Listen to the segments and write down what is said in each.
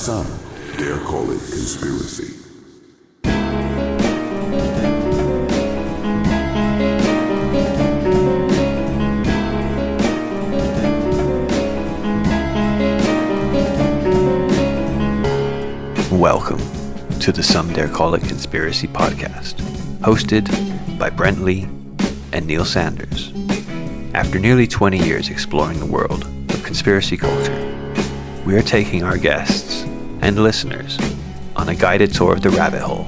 Some dare call it conspiracy. Welcome to the Some Dare Call It Conspiracy podcast, hosted by Brent and Neil Sanders. After nearly 20 years exploring the world of conspiracy culture, we are taking our guests and listeners on a guided tour of the rabbit hole.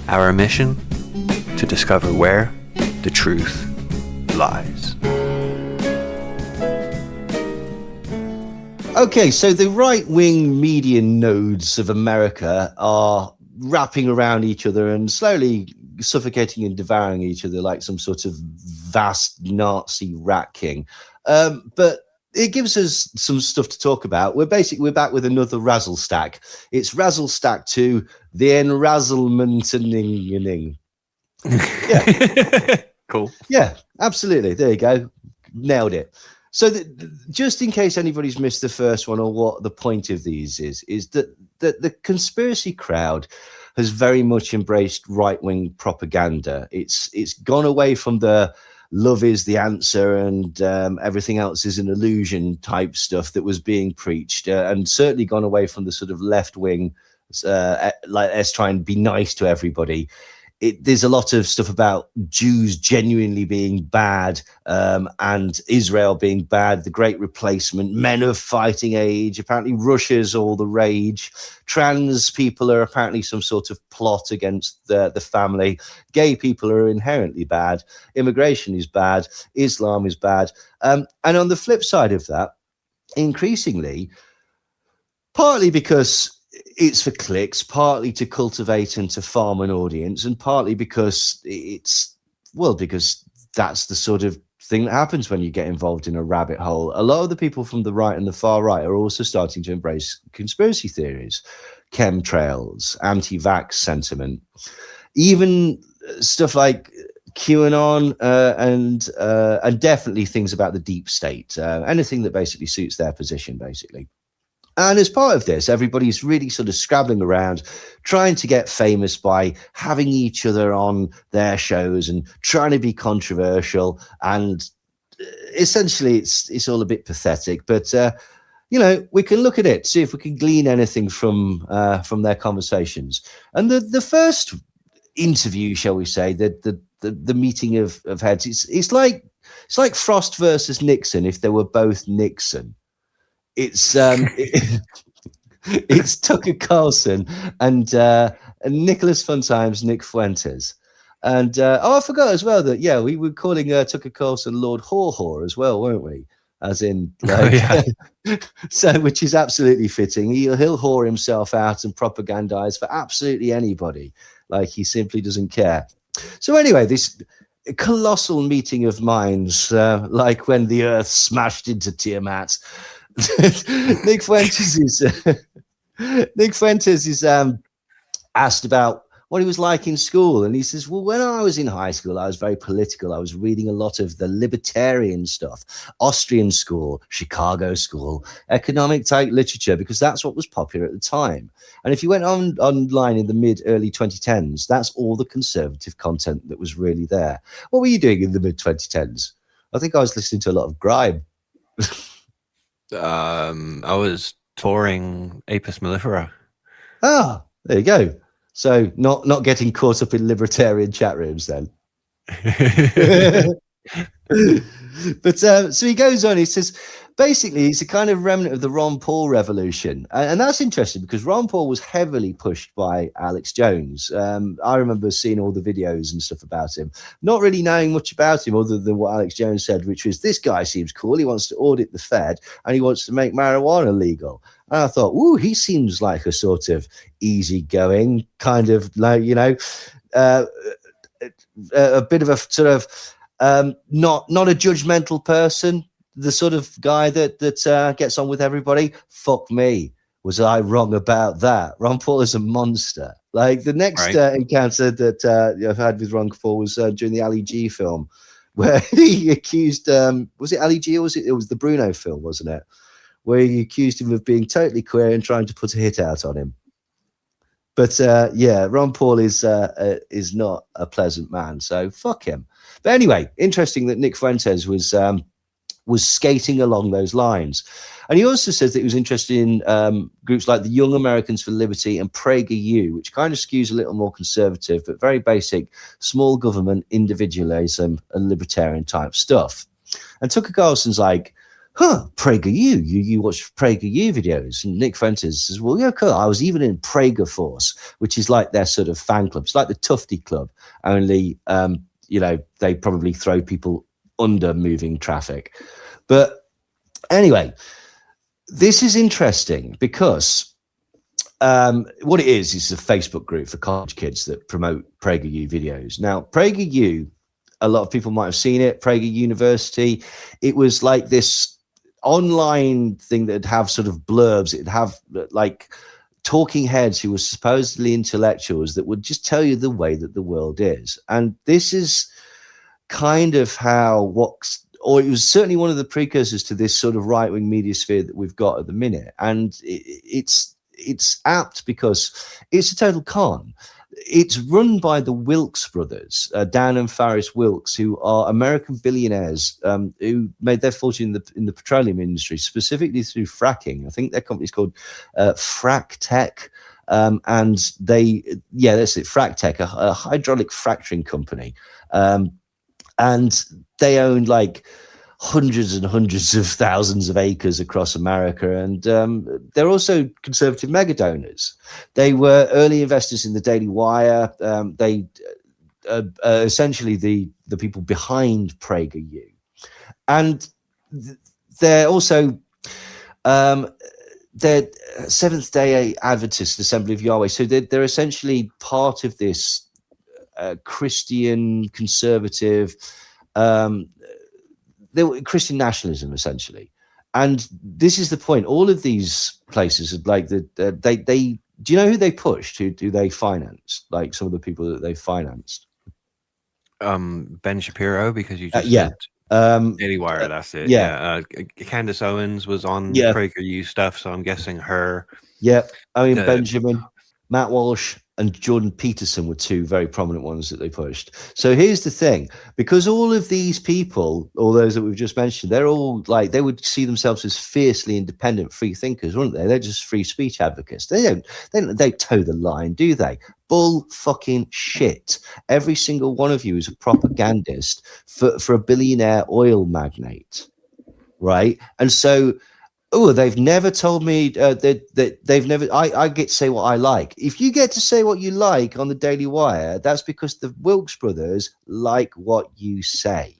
Our mission? To discover where the truth lies. Okay, so the right-wing media nodes of America are wrapping around each other and slowly suffocating and devouring each other like some sort of vast Nazi rat king. But it gives us some stuff to talk about. We're back with another Razzle stack. It's Razzle stack 2, the enrazzlement. Yeah. Cool. Yeah, absolutely. There you go. Nailed it. So just in case anybody's missed the first one or what the point of these is that the conspiracy crowd has very much embraced right-wing propaganda. It's gone away from the love is the answer and everything else is an illusion type stuff that was being preached, and certainly gone away from the sort of left-wing, like let's try and be nice to everybody. There's a lot of stuff about Jews genuinely being bad, and Israel being bad, the Great Replacement, men of fighting age, apparently Russia's all the rage, trans people are apparently some sort of plot against the family, gay people are inherently bad, immigration is bad, Islam is bad. And on the flip side of that, increasingly, partly because it's for clicks, partly to cultivate and to farm an audience, and partly because because that's the sort of thing that happens when you get involved in a rabbit hole. A lot of the people from the right and the far right are also starting to embrace conspiracy theories, chemtrails, anti-vax sentiment, even stuff like QAnon, and definitely things about the deep state, anything that basically suits their position, basically. And as part of this, everybody's really sort of scrabbling around, trying to get famous by having each other on their shows and trying to be controversial. And essentially, it's all a bit pathetic. But, we can look at it, see if we can glean anything from their conversations. And the first interview, shall we say, the meeting of heads, it's like Frost versus Nixon if they were both Nixon. It's it's Tucker Carlson and Nicholas Funtime's Nick Fuentes, and I forgot as well that we were calling Tucker Carlson Lord Haw as well, weren't we? As in, so which is absolutely fitting. He'll whore himself out and propagandize for absolutely anybody, like he simply doesn't care. So anyway, this colossal meeting of minds, like when the Earth smashed into Tiamat. Nick Fuentes is asked about what he was like in school, and he says, well, when I was in high school, I was very political. I was reading a lot of the libertarian stuff, Austrian school, Chicago school, economic type literature, because that's what was popular at the time. And if you went online in the early 2010s, that's all the conservative content that was really there. What were you doing in the mid 2010s? I think I was listening to a lot of grime. I was touring Apis mellifera. Ah, there you go. So not getting caught up in libertarian chat rooms then. But so he goes on, he says, basically, it's a kind of remnant of the Ron Paul revolution. And that's interesting because Ron Paul was heavily pushed by Alex Jones. I remember seeing all the videos and stuff about him, not really knowing much about him other than what Alex Jones said, which was, this guy seems cool. He wants to audit the Fed and he wants to make marijuana legal. And I thought, ooh, he seems like a sort of easygoing kind of, like, a bit of a sort of, not a judgmental person, the sort of guy that gets on with everybody. Fuck me, was I wrong about that? Ron Paul is a monster. Like the next encounter that I've had with Ron Paul was during the Ali G film, where he accused was it Ali G or was it the Bruno film, wasn't it? where he accused him of being totally queer and trying to put a hit out on him. But yeah, Ron Paul is not a pleasant man, so fuck him. But anyway, interesting that Nick Fuentes was skating along those lines. And he also says that he was interested in groups like the Young Americans for Liberty and PragerU, which kind of skews a little more conservative, but very basic small government, individualism, and libertarian type stuff. And Tucker Carlson's like, PragerU, you watch PragerU videos? And Nick Fuentes says, well, yeah, cool. I was even in Prager Force, which is like their sort of fan club. It's like the Tufty Club, only, they probably throw people under moving traffic. But anyway, this is interesting because what it is a Facebook group for college kids that promote PragerU videos. Now, PragerU, a lot of people might have seen it, Prager University. It was like this online thing that'd have sort of blurbs. It'd have like talking heads who were supposedly intellectuals that would just tell you the way that the world is. And this is kind of or it was certainly one of the precursors to this sort of right-wing media sphere that we've got at the minute. And it's apt because it's a total con. It's run by the Wilkes brothers, Dan and Faris Wilkes, who are American billionaires who made their fortune in the petroleum industry, specifically through fracking. I think their company's called Frac Tech. And that's it, Frac Tech, a hydraulic fracturing company. And they owned like hundreds and hundreds of thousands of acres across America. And they're also conservative mega donors. They were early investors in the Daily Wire. They essentially the people behind PragerU. And they're also they're Seventh-day Adventist Assembly of Yahweh. So they're essentially part of this Christian conservative Christian nationalism, essentially. And this is the point. All of these places are like they do you know who they pushed? Who do they finance? Like some of the people that they financed. Ben Shapiro, because you just said Daily Wire, that's it. Candace Owens was on PragerU stuff, so I'm guessing her. Benjamin, Matt Walsh, and Jordan Peterson were two very prominent ones that they pushed. So here's the thing, because all of these people, all those that we've just mentioned, they're all like, they would see themselves as fiercely independent free thinkers, wouldn't they? They're just free speech advocates. They don't toe the line, do they? Bull fucking shit. Every single one of you is a propagandist for a billionaire oil magnate, right? And so they've never told me that they've never. I get to say what I like. If you get to say what you like on the Daily Wire, that's because the Wilkes brothers like what you say.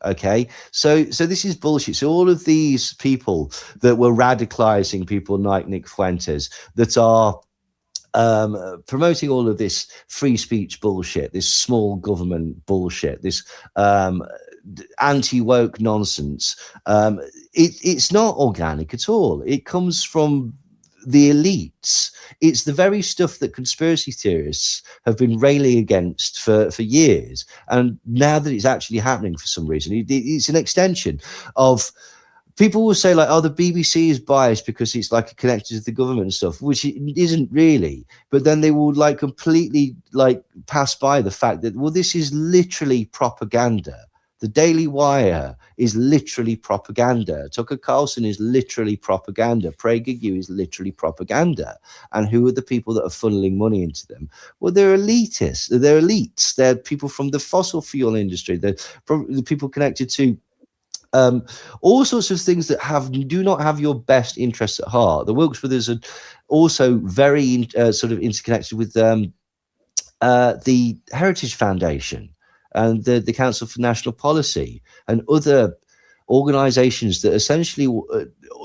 Okay, so this is bullshit. So all of these people that were radicalizing people like Nick Fuentes, that are promoting all of this free speech bullshit, this small government bullshit, this anti-woke nonsense, it's not organic at all. It comes from the elites. It's the very stuff that conspiracy theorists have been railing against for years, and now that it's actually happening for some reason, it's an extension of. People will say like, the BBC is biased because it's like connected to the government and stuff, which it isn't really. But then they will like completely like pass by the fact that, well, this is literally propaganda. The Daily Wire is literally propaganda. Tucker Carlson is literally propaganda. PragerU is literally propaganda. And who are the people that are funneling money into them? Well, they're elitists. They're elites. They're people from the fossil fuel industry. They're the people connected to all sorts of things that do not have your best interests at heart. The Wilkes brothers are also very sort of interconnected with the Heritage Foundation and the Council for National Policy and other organizations that essentially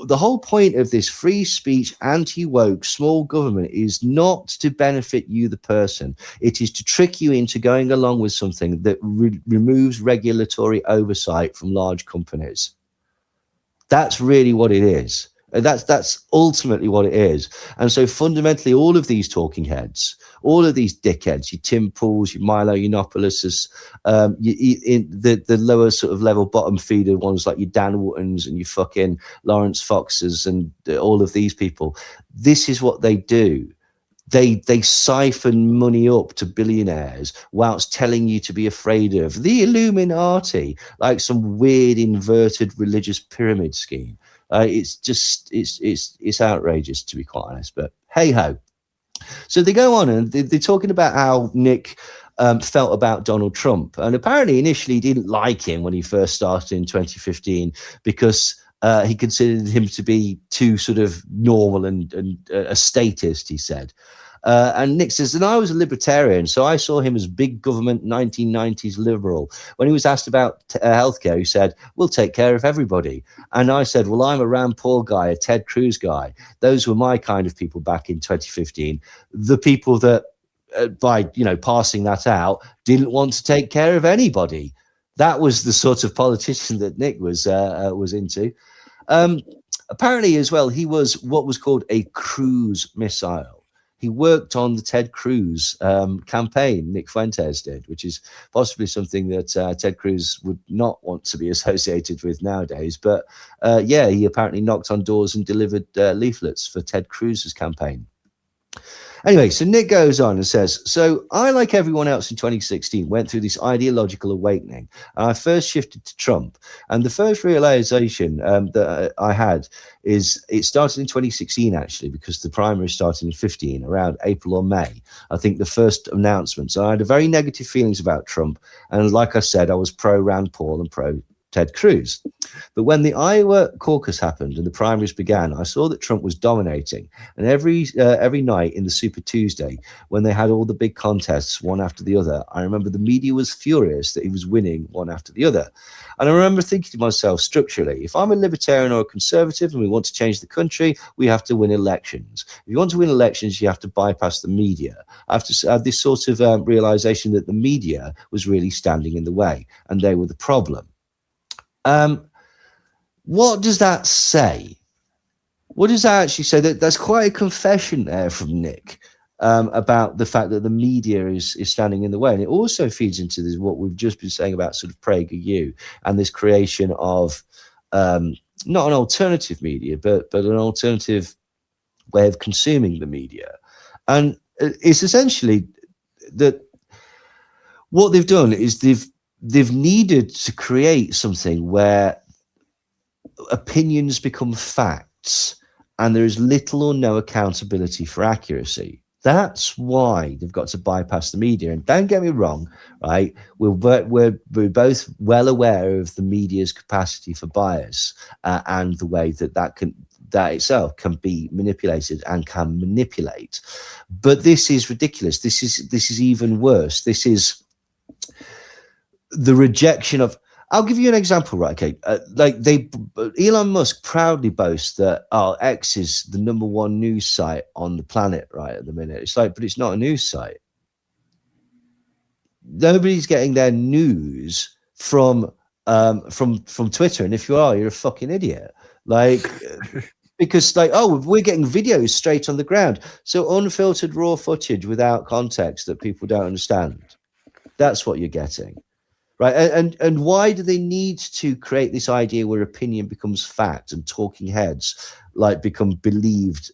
the whole point of this free speech, anti-woke, small government is not to benefit you, the person. It is to trick you into going along with something that removes regulatory oversight from large companies. That's really what it is. That's ultimately what it is. And so fundamentally, all of these talking heads, all of these dickheads, your Tim Pools, your Milo Yiannopoulos, the lower sort of level bottom feeder ones like your Dan Wootons and your fucking Lawrence Foxes and all of these people, this is what they do. They siphon money up to billionaires whilst telling you to be afraid of the Illuminati, like some weird inverted religious pyramid scheme. It's outrageous, to be quite honest, but hey ho. So they go on and they're talking about how Nick felt about Donald Trump, and apparently initially didn't like him when he first started in 2015 because he considered him to be too sort of normal and a statist, he said. And Nick says, and I was a libertarian, so I saw him as big government 1990s liberal. When he was asked about healthcare, he said, we'll take care of everybody. And I said, well, I'm a Rand Paul guy, a Ted Cruz guy. Those were my kind of people back in 2015. The people that, by passing that out, didn't want to take care of anybody. That was the sort of politician that Nick was into. Apparently, as well, he was what was called a cruise missile. He worked on the Ted Cruz campaign, Nick Fuentes did, which is possibly something that Ted Cruz would not want to be associated with nowadays. But he apparently knocked on doors and delivered leaflets for Ted Cruz's campaign. Anyway, so Nick goes on and says, so I, like everyone else in 2016, went through this ideological awakening. And I first shifted to Trump. And the first realization that I had is it started in 2016, actually, because the primary started in 15, around April or May. I think the first announcements. I had a very negative feelings about Trump. And like I said, I was pro Rand Paul and pro Ted Cruz. But when the Iowa caucus happened and the primaries began, I saw that Trump was dominating. And every night in the Super Tuesday, when they had all the big contests one after the other, I remember the media was furious that he was winning one after the other. And I remember thinking to myself, structurally, if I'm a libertarian or a conservative and we want to change the country, we have to win elections. If you want to win elections, you have to bypass the media. I have to have this sort of realization that the media was really standing in the way and they were the problem. What does that say? What does that actually say? That's quite a confession there from Nick about the fact that the media is standing in the way. And it also feeds into this, what we've just been saying about sort of PragerU and this creation of not an alternative media, but an alternative way of consuming the media. And it's essentially that what they've done is they've needed to create something where opinions become facts and there is little or no accountability for accuracy. That's why they've got to bypass the media. And don't get me wrong, right? We're both well aware of the media's capacity for bias and the way that itself can be manipulated and can manipulate. But this is ridiculous. This is even worse. This is the rejection of. I'll give you an example, right? Okay, Elon Musk proudly boasts that X is the #1 news site on the planet right at the minute. It's like, but it's not a news site. Nobody's getting their news from Twitter, and if you are, you're a fucking idiot. Like, because we're getting videos straight on the ground, so unfiltered raw footage without context that people don't understand. That's what you're getting. Right, and why do they need to create this idea where opinion becomes fact and talking heads become believed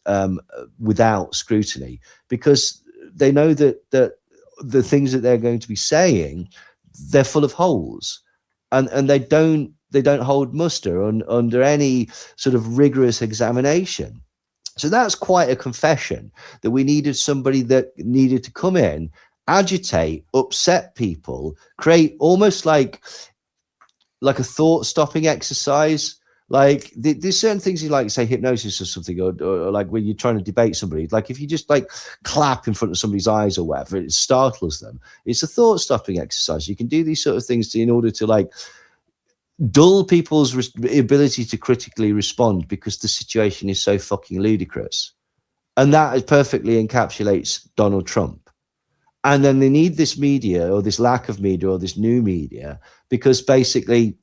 without scrutiny? Because they know that the things that they're going to be saying, they're full of holes, and they don't hold muster under any sort of rigorous examination. So that's quite a confession, that we needed somebody that needed to come in, agitate, upset people, create almost like a thought stopping exercise. Like there's certain things you say hypnosis or something, or like when you're trying to debate somebody, like if you just clap in front of somebody's eyes or whatever, it startles them. It's a thought stopping exercise. You can do these sort of things in order to dull people's ability to critically respond because the situation is so fucking ludicrous. And that perfectly encapsulates Donald Trump. And then they need this media, or this lack of media, or this new media, because basically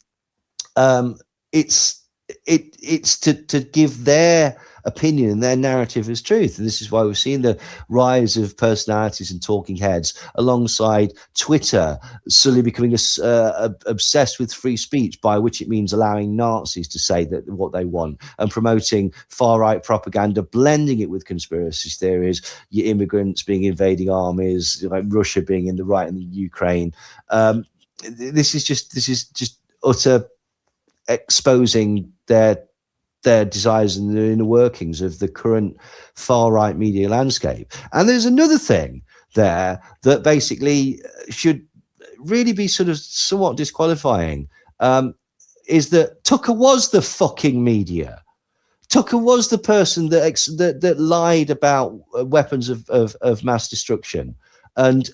it's it's to give their opinion and their narrative as truth. And this is why we've seen the rise of personalities and talking heads alongside Twitter slowly becoming obsessed with free speech, by which it means allowing Nazis to say that what they want, and promoting far-right propaganda, blending it with conspiracy theories, your immigrants being invading armies, like Russia being in the right in the Ukraine. This is just utter exposing their desires and the inner workings of the current far-right media landscape. And there's another thing there that basically should really be sort of somewhat disqualifying, is that Tucker was the fucking media. Tucker was the person that lied about weapons of mass destruction. And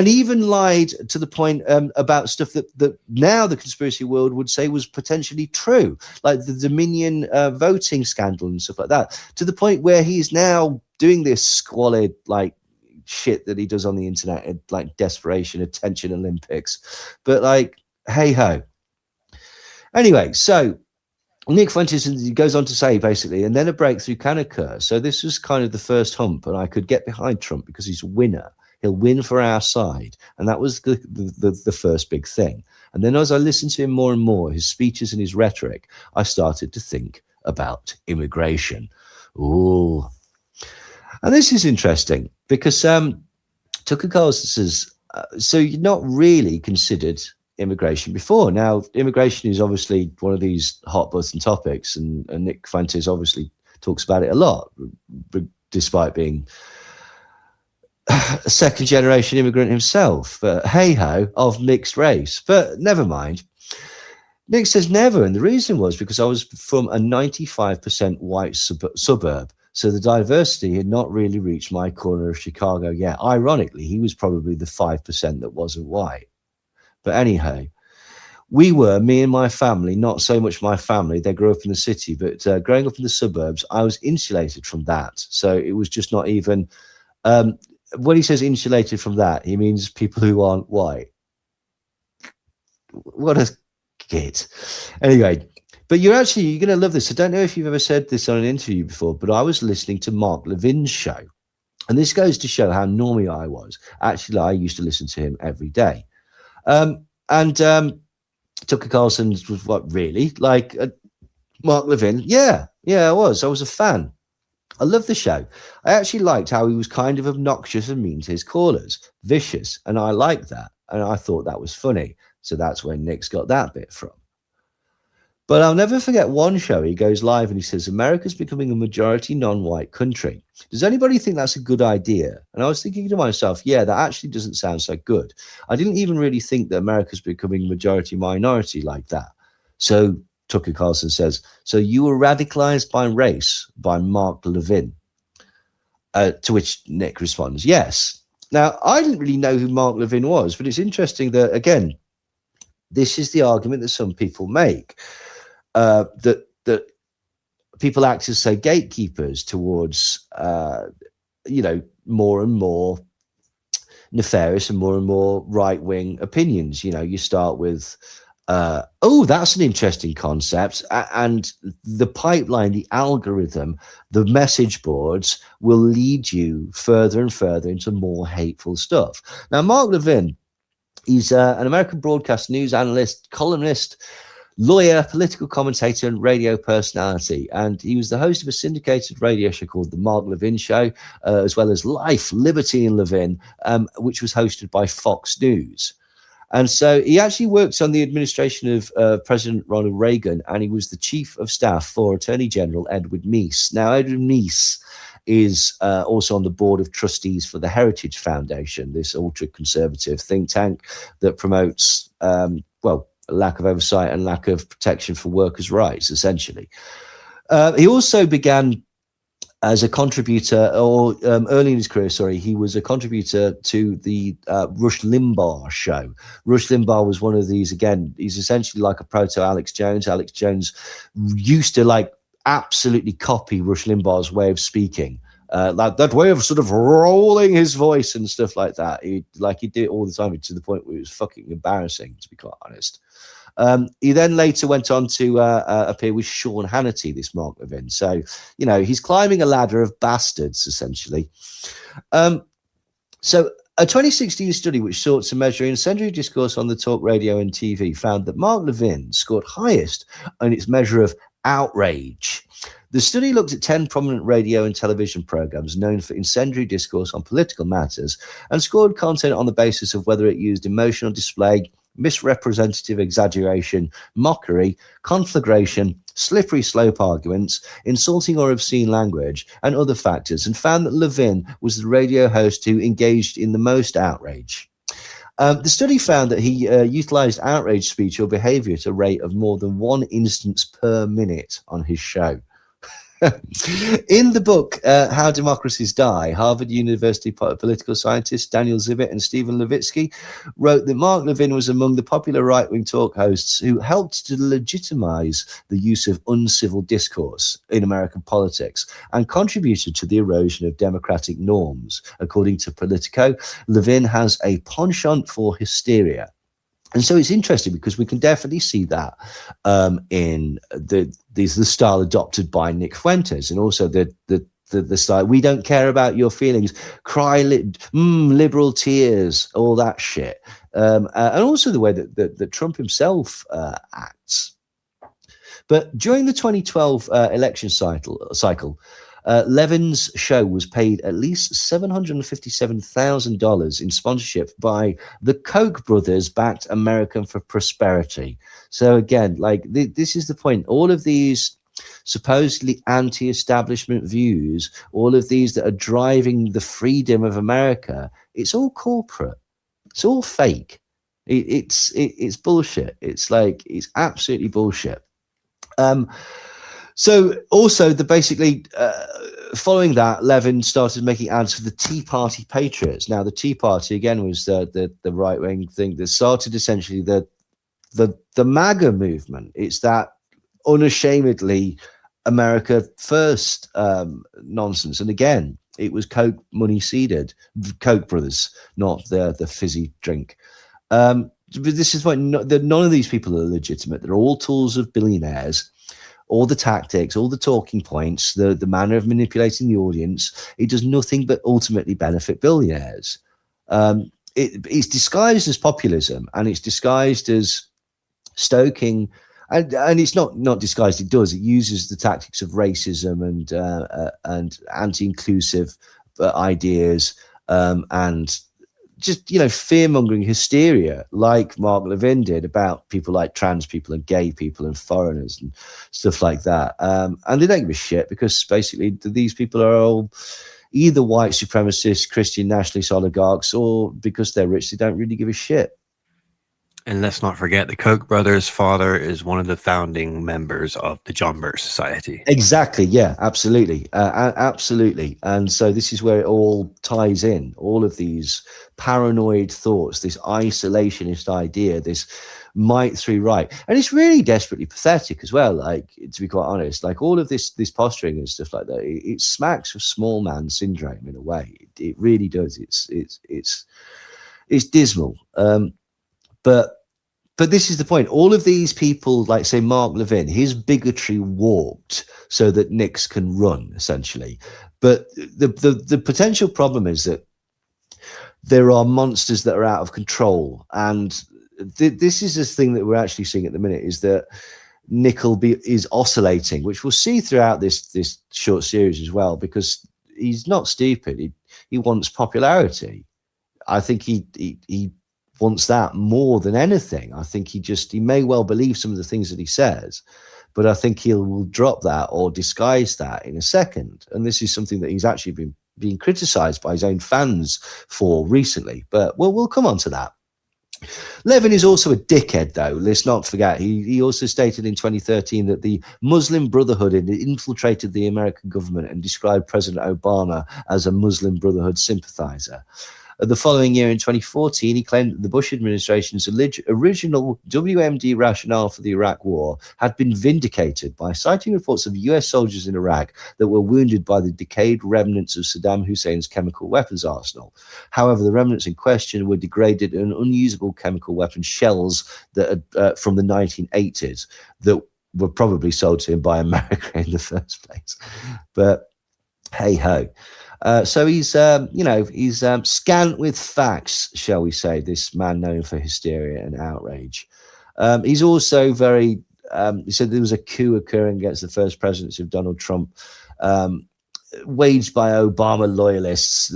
even lied to the point about stuff that now the conspiracy world would say was potentially true, like the Dominion voting scandal and stuff like that, to the point where he's now doing this squalid like shit that he does on the internet, like desperation, attention Olympics. But like, hey ho. Anyway, so Nick Fuentes goes on to say basically, and then a breakthrough can occur. So this was kind of the first hump, and I could get behind Trump because he's a winner. He'll win for our side. And that was the first big thing. And then as I listened to him more and more, his speeches and his rhetoric, I started to think about immigration. Ooh. And this is interesting because Tucker Carlson says, so you've not really considered immigration before. Now, immigration is obviously one of these hot button topics, and Nick Fuentes obviously talks about it a lot, despite being a second generation immigrant himself, but hey ho, of mixed race. But never mind. Nick says never, and the reason was because I was from a 95% white suburb, so the diversity had not really reached my corner of Chicago yet. Ironically, he was probably the 5% that wasn't white. But anyhow, me and my family, not so much my family, they grew up in the city, but growing up in the suburbs, I was insulated from that. So it was just not even when he says insulated from that, he means people who aren't white. What a kid. Anyway, but you're going to love this. I don't know if you've ever said this on an interview before, but I was listening to Mark Levin's show. And this goes to show how normy I was. Actually, I used to listen to him every day. Tucker Carlson was what, really? Like Mark Levin? Yeah, I was. I was a fan. I love the show. I actually liked how he was kind of obnoxious and mean to his callers, vicious, and I liked that. And I thought that was funny. So that's where Nick's got that bit from. But I'll never forget one show. He goes live and he says, America's becoming a majority non-white country. Does anybody think that's a good idea? And I was thinking to myself, yeah, that actually doesn't sound so good. I didn't even really think that America's becoming majority minority like that. So Tucker Carlson says, so you were radicalized by race by Mark Levin? To which Nick responds, yes. Now, I didn't really know who Mark Levin was, but it's interesting that, again, this is the argument that some people make, that people act as, say, gatekeepers towards, more and more nefarious and more right-wing opinions. You know, you start with, that's an interesting concept. And the pipeline, the algorithm, the message boards will lead you further and further into more hateful stuff. Now, Mark Levin, he's an American broadcast news analyst, columnist, lawyer, political commentator, and radio personality. And he was the host of a syndicated radio show called The Mark Levin Show, as well as Life, Liberty and Levin, which was hosted by Fox News. And so he actually worked on the administration of President Ronald Reagan, and he was the chief of staff for Attorney General Edward Meese. Now, Edward Meese is also on the board of trustees for the Heritage Foundation, this ultra-conservative think tank that promotes, lack of oversight and lack of protection for workers' rights, essentially. He also began as a contributor, early in his career, he was a contributor to the Rush Limbaugh show. Rush Limbaugh was one of these, again, he's essentially like a proto-Alex Jones. Alex Jones used to absolutely copy Rush Limbaugh's way of speaking. Like that way of sort of rolling his voice and stuff like that. He'd do it all the time to the point where it was fucking embarrassing, to be quite honest. He then later went on to appear with Sean Hannity, this Mark Levin. So, you know, he's climbing a ladder of bastards, essentially. So a 2016 study which sought to measure incendiary discourse on the talk radio and TV found that Mark Levin scored highest on its measure of outrage. The study looked at 10 prominent radio and television programs known for incendiary discourse on political matters and scored content on the basis of whether it used emotional display, misrepresentative exaggeration, mockery, conflagration, slippery slope arguments, insulting or obscene language, and other factors, and found that Levin was the radio host who engaged in the most outrage. The study found that he utilized outrage speech or behavior at a rate of more than 1 instance per minute on his show. In the book, How Democracies Die, Harvard University political scientists Daniel Zivit and Stephen Levitsky wrote that Mark Levin was among the popular right-wing talk hosts who helped to legitimize the use of uncivil discourse in American politics and contributed to the erosion of democratic norms. According to Politico, Levin has a penchant for hysteria. And so it's interesting because we can definitely see that in the style adopted by Nick Fuentes, and also the style, we don't care about your feelings, cry liberal tears, all that shit. And also the way that Trump himself acts. But during the 2012 election cycle, Levin's show was paid at least $757,000 in sponsorship by the Koch brothers backed American for Prosperity. So again, like this is the point. All of these supposedly anti-establishment views, all of these that are driving the freedom of America, it's all corporate. It's all fake. It's bullshit. It's absolutely bullshit. So also following that, Levin started making ads for the Tea Party Patriots. Now the Tea Party again was the right wing thing that started essentially the MAGA movement. It's that unashamedly America first nonsense. And again, it was Koch money seeded, Koch brothers, not the fizzy drink. But this is why none of these people are legitimate. They're all tools of billionaires. All the tactics, all the talking points, the manner of manipulating the audience, it does nothing but ultimately benefit billionaires. It's disguised as populism, and it's disguised as stoking, and it's not disguised. It uses the tactics of racism and anti-inclusive ideas and just, you know, fear-mongering hysteria like Mark Levin did about people like trans people and gay people and foreigners and stuff like that. And they don't give a shit because basically these people are all either white supremacists, Christian nationalist oligarchs, or because they're rich, they don't really give a shit. And let's not forget the Koch brothers' father is one of the founding members of the John Birch Society. Exactly. Yeah, absolutely. Absolutely. And so this is where it all ties in. All of these paranoid thoughts, this isolationist idea, this might through right. And it's really desperately pathetic as well. Like, to be quite honest, like all of this posturing and stuff like that, it smacks of small man syndrome in a way. It really does. It's dismal. But this is the point. All of these people, like say Mark Levin, his bigotry warped so that Nix can run, essentially. But the potential problem is that there are monsters that are out of control. And this is the thing that we're actually seeing at the minute, is that Nickel is oscillating, which we'll see throughout this short series as well, because he's not stupid. He wants popularity. I think he wants that more than anything. I think he may well believe some of the things that he says, but I think will drop that or disguise that in a second. And this is something that he's actually been being criticized by his own fans for recently, but we'll come on to that. Levin is also a dickhead, though. Let's not forget. He also stated in 2013 that the Muslim Brotherhood had infiltrated the American government and described President Obama as a Muslim Brotherhood sympathizer. The following year, in 2014, he claimed that the Bush administration's original WMD rationale for the Iraq War had been vindicated by citing reports of US soldiers in Iraq that were wounded by the decayed remnants of Saddam Hussein's chemical weapons arsenal. However, the remnants in question were degraded and unusable chemical weapon shells that from the 1980s that were probably sold to him by America in the first place. But hey ho. So he's scant with facts, shall we say, this man known for hysteria and outrage. He's also very, he said there was a coup occurring against the first presidency of Donald Trump, waged by Obama loyalists.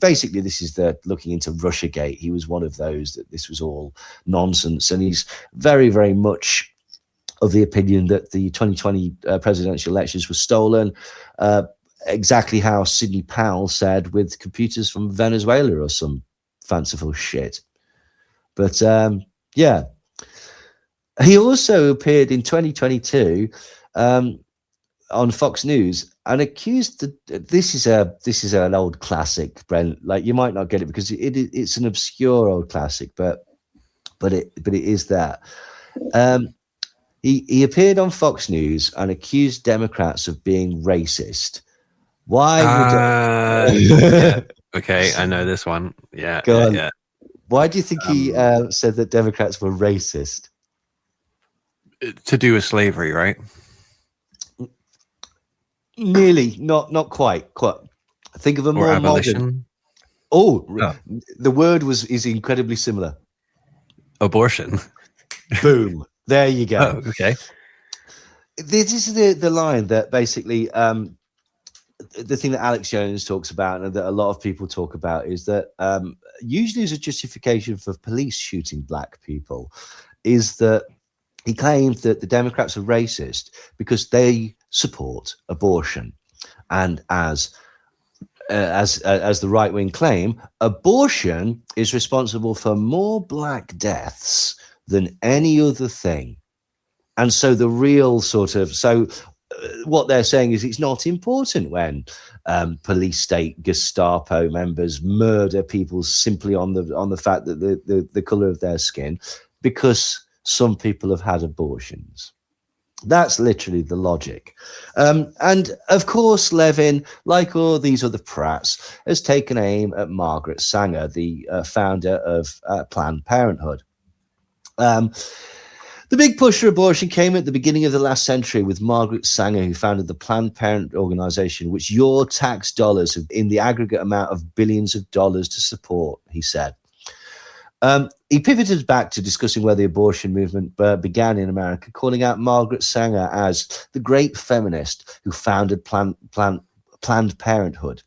Basically, this is the looking into Russiagate. He was one of those, that this was all nonsense. And he's very, very much of the opinion that the 2020 presidential elections were stolen, exactly how Sidney Powell said, with computers from Venezuela or some fanciful shit. But yeah, he also appeared in 2022 on Fox News and accused this is an old classic, Brent. Like, you might not get it because it's an obscure old classic, but it is that. He appeared on Fox News and accused Democrats of being racist. Why would yeah. Okay, I know this one. Yeah. Go on. Yeah. Why do you think he said that Democrats were racist? To do with slavery, right? Nearly, not quite. Think of a more modern. Oh, the word is incredibly similar. Abortion. Boom. There you go. Oh, okay. This is the line that basically the thing that Alex Jones talks about and that a lot of people talk about is that usually as a justification for police shooting black people is that he claimed that the Democrats are racist because they support abortion. And as the right wing claim, abortion is responsible for more black deaths than any other thing. And so the real what they're saying is it's not important when police state Gestapo members murder people simply on the fact that the color of their skin, because some people have had abortions. That's literally the logic. And of course, Levin, like all these other prats, has taken aim at Margaret Sanger, the founder of Planned Parenthood. The big push for abortion came at the beginning of the last century with Margaret Sanger, who founded the Planned Parenthood organization, which your tax dollars have in the aggregate amount of billions of dollars to support, he said. He pivoted back to discussing where the abortion movement began in America, calling out Margaret Sanger as the great feminist who founded Planned Parenthood.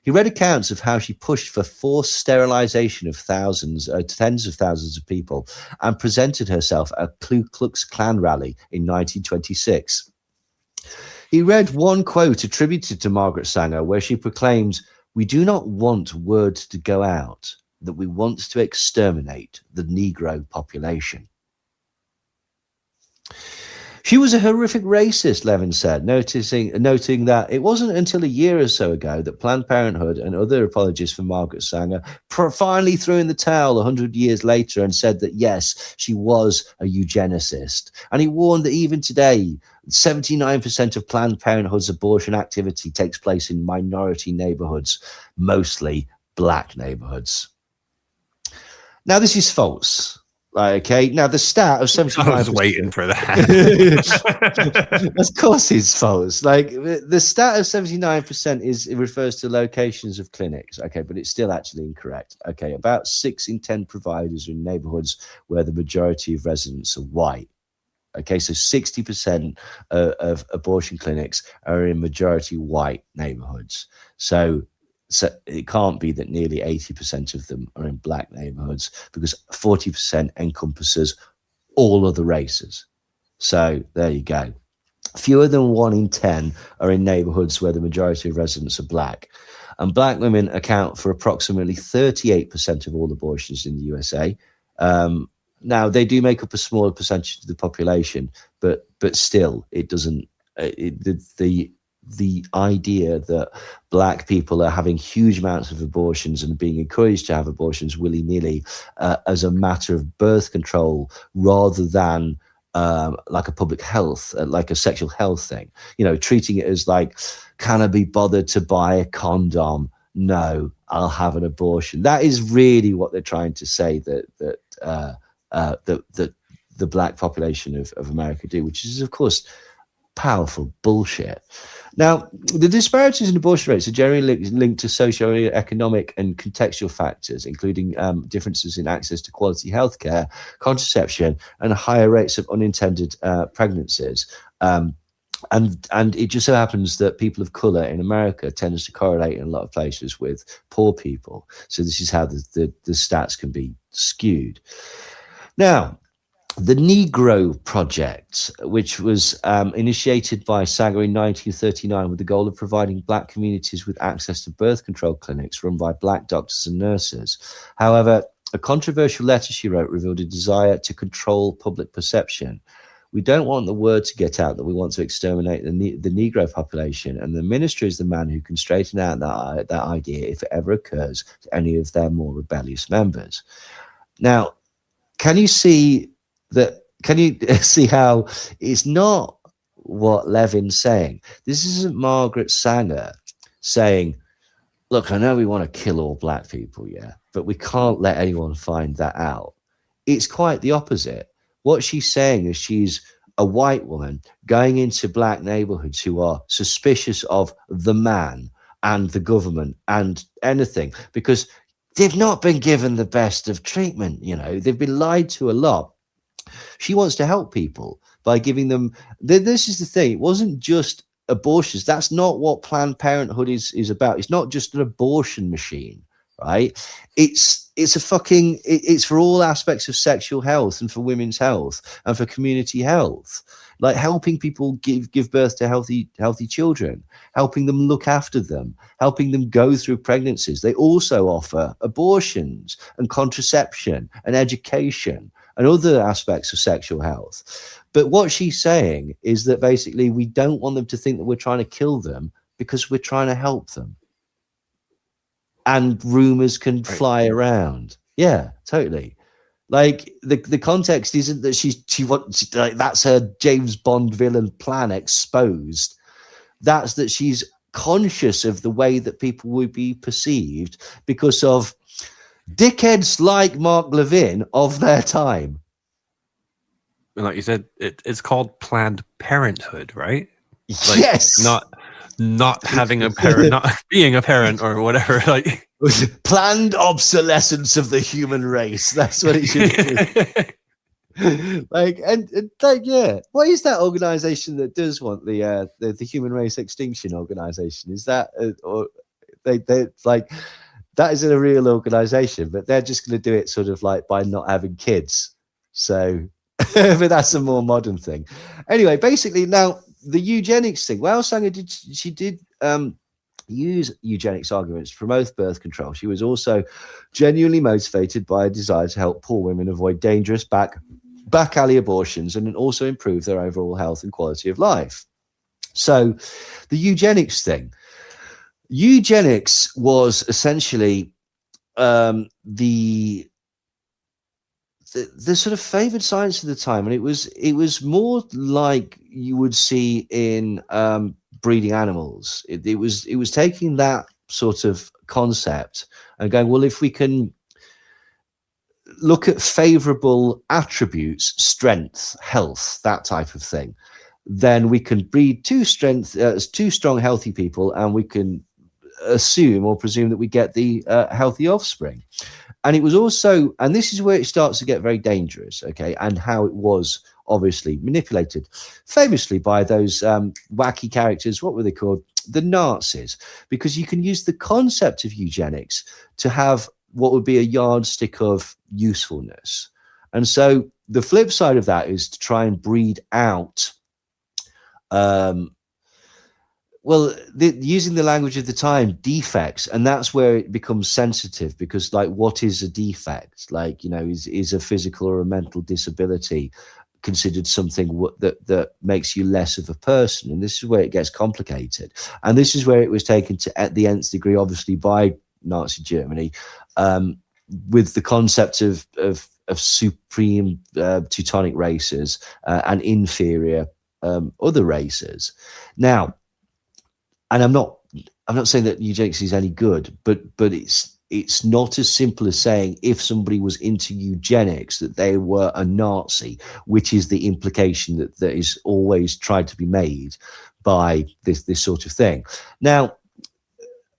He read accounts of how she pushed for forced sterilization of tens of thousands of people and presented herself at a Ku Klux Klan rally in 1926. He read one quote attributed to Margaret Sanger where she proclaimed, "We do not want word to go out that we want to exterminate the Negro population." She was a horrific racist, Levin said, noting that it wasn't until a year or so ago that Planned Parenthood and other apologists for Margaret Sanger finally threw in the towel 100 years later and said that, yes, she was a eugenicist. And he warned that even today, 79% of Planned Parenthood's abortion activity takes place in minority neighborhoods, mostly black neighborhoods. Now, this is false. Okay, now the stat of 75%. I was waiting for that. Of course, it's false. Like the stat of 79% refers to locations of clinics. Okay, but it's still actually incorrect. Okay, about 6 in 10 providers are in neighborhoods where the majority of residents are white. Okay, so 60% of abortion clinics are in majority white neighborhoods. So it can't be that nearly 80% of them are in black neighborhoods, because 40% encompasses all other races. So there you go. Fewer than 1 in 10 are in neighborhoods where the majority of residents are black. And black women account for approximately 38% of all abortions in the USA. Now, they do make up a smaller percentage of the population, but still, it doesn't. The the idea that black people are having huge amounts of abortions and being encouraged to have abortions willy-nilly as a matter of birth control rather than like a public health, like a sexual health thing, treating it as like, can I be bothered to buy a condom? No, I'll have an abortion. That is really what they're trying to say that the black population of America do, which is, of course, powerful bullshit. Now, the disparities in abortion rates are generally linked to socio-economic and contextual factors, including differences in access to quality healthcare, contraception, and higher rates of unintended pregnancies. And it just so happens that people of color in America tends to correlate in a lot of places with poor people. So this is how the stats can be skewed. Now, the Negro Project, which was initiated by Sanger in 1939 with the goal of providing black communities with access to birth control clinics run by black doctors and nurses. However, a controversial letter she wrote revealed a desire to control public perception. We don't want the word to get out that we want to exterminate the Negro population, and the minister is the man who can straighten out that idea if it ever occurs to any of their more rebellious members. Now, can you see how it's not what Levin's saying? This isn't Margaret Sanger saying, look, I know we want to kill all black people, yeah, but we can't let anyone find that out. It's quite the opposite. What she's saying is she's a white woman going into black neighborhoods who are suspicious of the man and the government and anything, because they've not been given the best of treatment. They've been lied to a lot. She wants to help people by giving them, this is the thing, it wasn't just abortions. That's not what Planned Parenthood is about. It's not just an abortion machine, right? It's for all aspects of sexual health and for women's health and for community health, like helping people give birth to healthy children, helping them look after them, helping them go through pregnancies. They also offer abortions and contraception and education and other aspects of sexual health. But what she's saying is that basically we don't want them to think that we're trying to kill them because we're trying to help them. And rumors can fly around. Yeah, totally. Like the context isn't that she wants, like, that's her James Bond villain plan exposed. That's that she's conscious of the way that people would be perceived because of dickheads like Mark Levin of their time. And like you said, it's called Planned Parenthood, right? Like, yes. Not having a parent, not being a parent or whatever. Like planned obsolescence of the human race. That's what it should be. Like yeah. What is that organization that does want the human race extinction organization? Is that or they like that isn't a real organization, but they're just going to do it sort of like by not having kids. So, but that's a more modern thing. Anyway, basically now the eugenics thing. Well, Sanger did use eugenics arguments to promote birth control. She was also genuinely motivated by a desire to help poor women avoid dangerous back alley abortions and also improve their overall health and quality of life. So the eugenics thing. Eugenics was essentially the sort of favored science of the time, and it was more like you would see in breeding animals. It was taking that sort of concept and going, well, if we can look at favorable attributes, strength, health, that type of thing, then we can breed two strong, healthy people, and we can assume or presume that we get the healthy offspring. And it was also, and this is where it starts to get very dangerous, okay, and how it was obviously manipulated, famously by those wacky characters, what were they called? The Nazis, because you can use the concept of eugenics to have what would be a yardstick of usefulness. And so the flip side of that is to try and breed out using the language of the time, defects, and that's where it becomes sensitive, because like, what is a defect? Like, is a physical or a mental disability considered something that makes you less of a person. And this is where it gets complicated. And this is where it was taken to at the nth degree, obviously, by Nazi Germany, with the concept of supreme Teutonic races and inferior other races. Now, and I'm not saying that eugenics is any good, but it's not as simple as saying if somebody was into eugenics that they were a Nazi, which is the implication that is always tried to be made by this sort of thing. Now,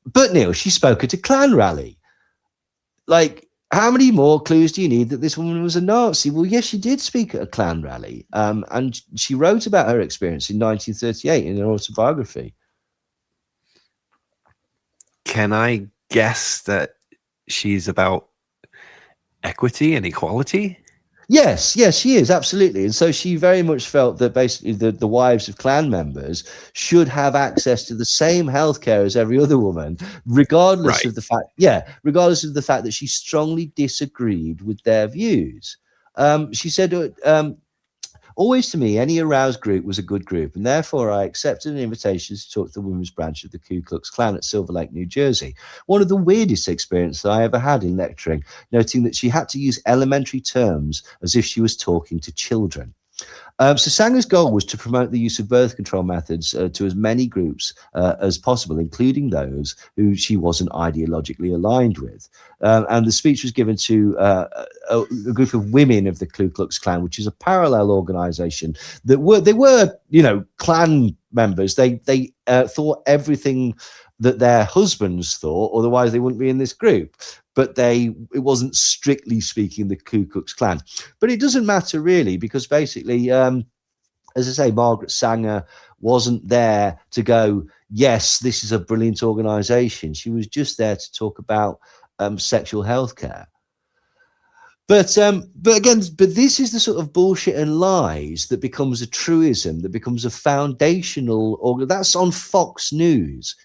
but Neil, she spoke at a Klan rally. Like, how many more clues do you need that this woman was a Nazi? Well, yes, she did speak at a Klan rally, and she wrote about her experience in 1938 in her autobiography. Can I guess that she's about equity and equality? Yes, she is, absolutely. And so she very much felt that basically the wives of Klan members should have access to the same healthcare as every other woman, regardless of the fact that she strongly disagreed with their views. She said, always to me, any aroused group was a good group, and therefore I accepted an invitation to talk to the women's branch of the Ku Klux Klan at Silver Lake, New Jersey. One of the weirdest experiences I ever had in lecturing, noting that she had to use elementary terms as if she was talking to children. So Sanger's goal was to promote the use of birth control methods to as many groups as possible, including those who she wasn't ideologically aligned with. And the speech was given to a group of women of the Ku Klux Klan, which is a parallel organization that were Klan members. They thought everything that their husbands thought, otherwise they wouldn't be in this group. But it wasn't strictly speaking the Ku Klux Klan. But it doesn't matter really, because basically, as I say, Margaret Sanger wasn't there to go, yes, this is a brilliant organization. She was just there to talk about sexual health care. But this is the sort of bullshit and lies that becomes a truism, that becomes a foundational, that's on Fox News.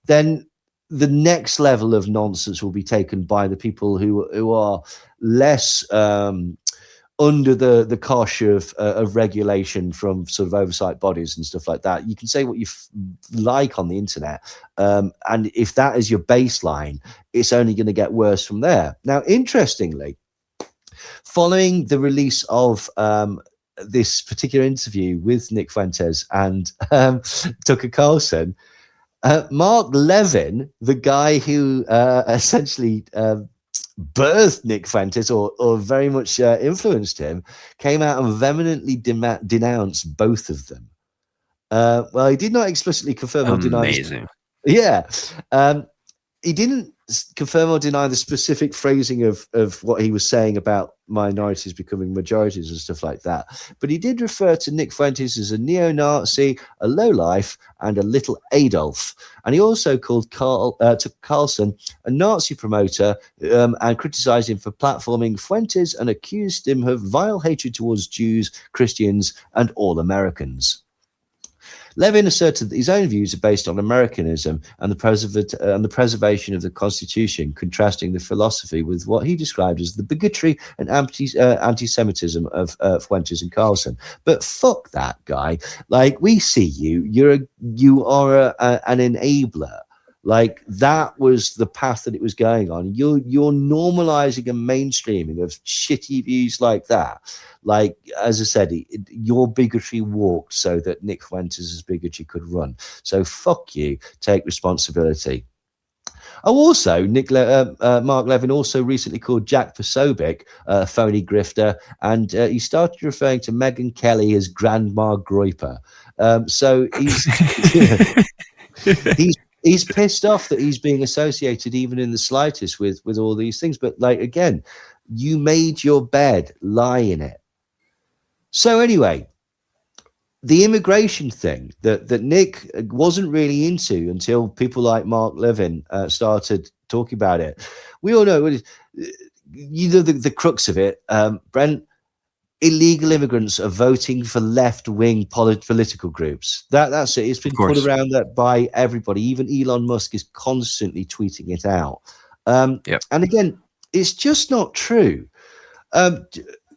Then the next level of nonsense will be taken by the people who are less under the cosh of regulation from sort of oversight bodies and stuff like that. You can say what you like on the internet, and if that is your baseline, it's only going to get worse from there. Now, interestingly, following the release of this particular interview with Nick Fuentes and Tucker Carlson, Mark Levin, the guy who essentially birthed Nick Fuentes or very much influenced him, came out and vehemently denounced both of them. Well, he did not explicitly confirm or deny. Amazing. Yeah. He didn't confirm or deny the specific phrasing of what he was saying about minorities becoming majorities and stuff like that. But he did refer to Nick Fuentes as a neo-Nazi, a lowlife, and a little Adolf. And he also called Carlson a Nazi promoter and criticized him for platforming Fuentes and accused him of vile hatred towards Jews, Christians, and all Americans. Levin asserted that his own views are based on Americanism and the preservation of the Constitution, contrasting the philosophy with what he described as the bigotry and anti-Semitism of Fuentes and Carlson. But fuck that guy! Like, we see you. You are an enabler. Like, that was the path that it was going on. You're normalizing and mainstreaming of shitty views like that. Like, as I said, your bigotry walked so that Nick Fuentes' bigotry could run. So fuck you. Take responsibility. Oh, also, Mark Levin also recently called Jack Posobiec a phony grifter, and he started referring to Megyn Kelly as Grandma Groiper. So he's pissed off that he's being associated even in the slightest with all these things. But like, again, you made your bed, lie in it. So anyway, the immigration thing that Nick wasn't really into until people like Mark Levin started talking about it. We all know, the crux of it, Brent. Illegal immigrants are voting for left-wing political groups. That's it. It's been put around that by everybody. Even Elon Musk is constantly tweeting it out. And again, it's just not true.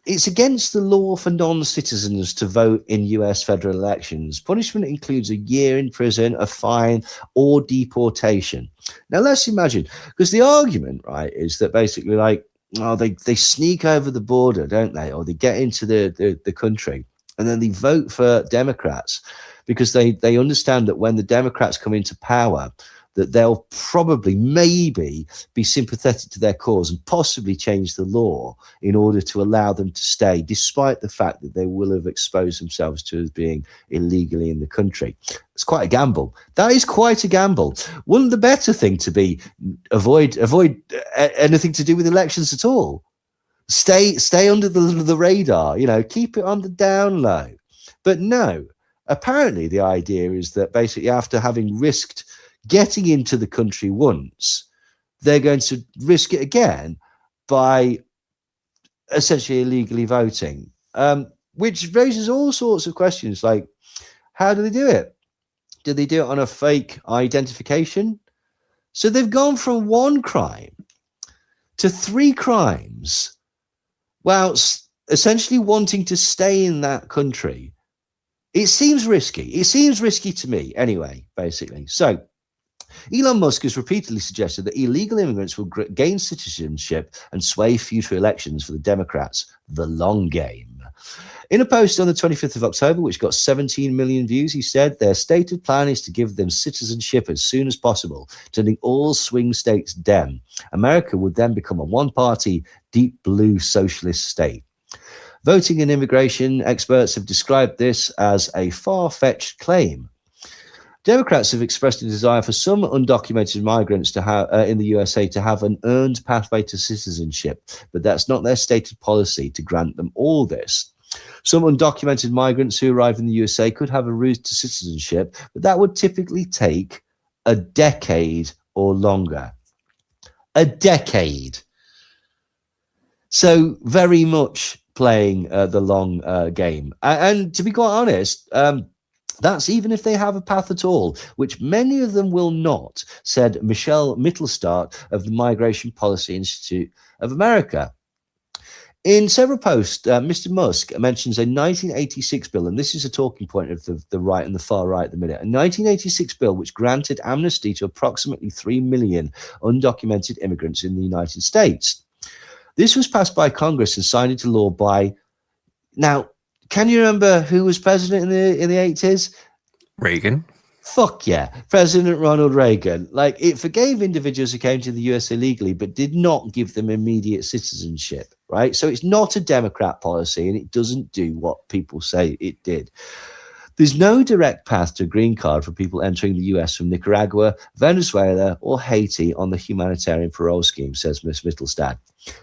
it's against the law for non-citizens to vote in US federal elections. Punishment includes a year in prison, a fine, or deportation. Now, let's imagine, because the argument, right, is that basically, like, oh, they sneak over the border, don't they? Or they get into the country, and then they vote for Democrats because they understand that when the Democrats come into power, that they'll probably, maybe, be sympathetic to their cause and possibly change the law in order to allow them to stay, despite the fact that they will have exposed themselves to being illegally in the country. It's quite a gamble. That is quite a gamble. Wouldn't the better thing to be avoid anything to do with elections at all? Stay under the radar, keep it on the down low. But no, apparently the idea is that basically after having risked getting into the country once, they're going to risk it again by essentially illegally voting, which raises all sorts of questions, like, how do they do it? Do they do it on a fake identification? So they've gone from one crime to 3 crimes whilst essentially wanting to stay in that country. It seems risky. It seems risky to me anyway, basically. So Elon Musk has repeatedly suggested that illegal immigrants will gain citizenship and sway future elections for the Democrats. The long game. In a post on the 25th of October, which got 17 million views, he said their stated plan is to give them citizenship as soon as possible, turning all swing states Dem. America would then become a one-party, deep blue socialist state. Voting and immigration experts have described this as a far-fetched claim. Democrats have expressed a desire for some undocumented migrants to have in the USA to have an earned pathway to citizenship, but that's not their stated policy to grant them all this. Some undocumented migrants who arrive in the USA could have a route to citizenship, but that would typically take a decade or longer. A decade. So very much playing the long game. And to be quite honest, that's even if they have a path at all, which many of them will not, said Michelle Mittelstadt of the Migration Policy Institute of America. In several posts, Mr. Musk mentions a 1986 bill, and this is a talking point of the right and the far right at the minute, a 1986 bill which granted amnesty to approximately 3 million undocumented immigrants in the United States. This was passed by Congress and signed into law by, now, can you remember who was president in the 80s? Reagan. Fuck yeah. President Ronald Reagan. Like, it forgave individuals who came to the US illegally, but did not give them immediate citizenship, right? So it's not a Democrat policy, and it doesn't do what people say it did. There's no direct path to a green card for people entering the US from Nicaragua, Venezuela, or Haiti on the humanitarian parole scheme, says Ms. Mittelstadt.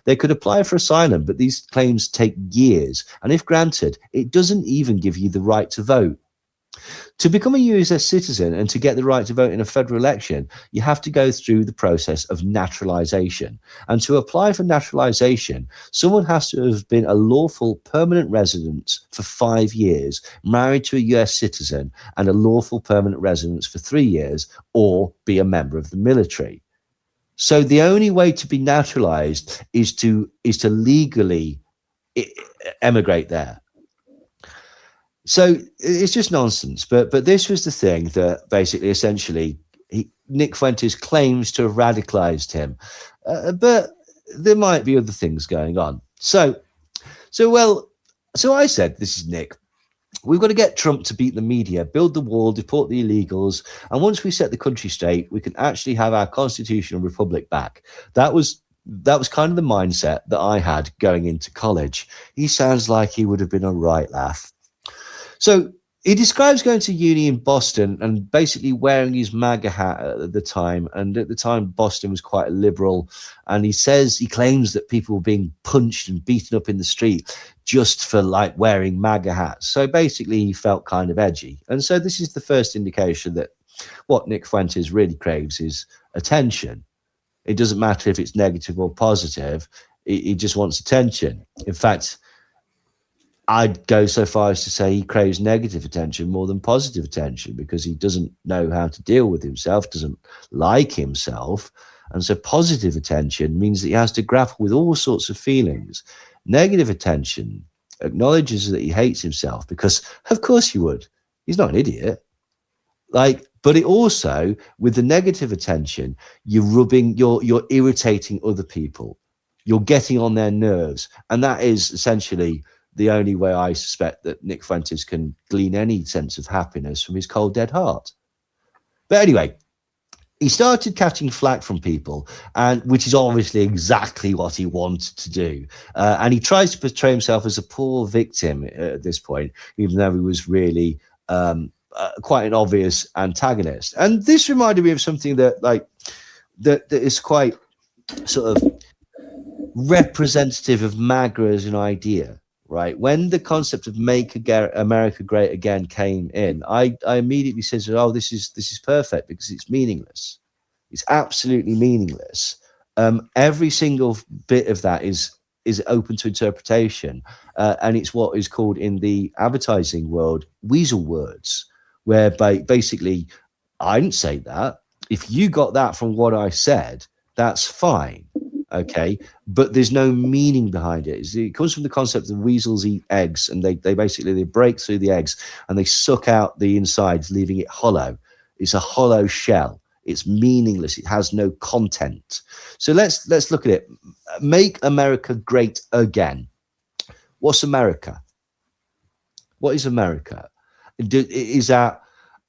They could apply for asylum, but these claims take years, and if granted, it doesn't even give you the right to vote. To become a US citizen and to get the right to vote in a federal election, you have to go through the process of naturalization. And to apply for naturalization, someone has to have been a lawful permanent resident for 5 years, married to a US citizen, and a lawful permanent residence for 3 years, or be a member of the military. So the only way to be naturalized is to legally emigrate there. So it's just nonsense. But this was the thing that basically, essentially, Nick Fuentes claims to have radicalized him. But there might be other things going on. So I said, this is Nick. We've got to get Trump to beat the media, build the wall, deport the illegals. And once we set the country straight, we can actually have our constitutional republic back. That was kind of the mindset that I had going into college. He sounds like he would have been a right laugh. So he describes going to uni in Boston and basically wearing his MAGA hat at the time. And at the time, Boston was quite liberal. And he claims that people were being punched and beaten up in the street just for like wearing MAGA hats. So basically, he felt kind of edgy. And so this is the first indication that what Nick Fuentes really craves is attention. It doesn't matter if it's negative or positive. He just wants attention. In fact, I'd go so far as to say he craves negative attention more than positive attention because he doesn't know how to deal with himself, doesn't like himself. And so positive attention means that he has to grapple with all sorts of feelings. Negative attention acknowledges that he hates himself, because of course he would. He's not an idiot. Like, but it also, with the negative attention, you're irritating other people. You're getting on their nerves. And that is essentially the only way I suspect that Nick Fuentes can glean any sense of happiness from his cold, dead heart. But anyway, he started catching flack from people, and which is obviously exactly what he wanted to do. And he tries to portray himself as a poor victim at this point, even though he was really quite an obvious antagonist. And this reminded me of something that is quite sort of representative of MAGA as an idea, right? When the concept of Make America Great Again came in, I immediately said, oh, this is perfect, because it's meaningless. It's absolutely meaningless. Every single bit of that is open to interpretation, and it's what is called in the advertising world weasel words, whereby basically I didn't say that. If you got that from what I said, that's fine. Okay, but there's no meaning behind it. It comes from the concept that weasels eat eggs, and they basically break through the eggs and they suck out the insides, leaving it hollow. It's a hollow shell. It's meaningless. It has no content. So let's look at it. Make America Great Again. What's America? What is America? Is that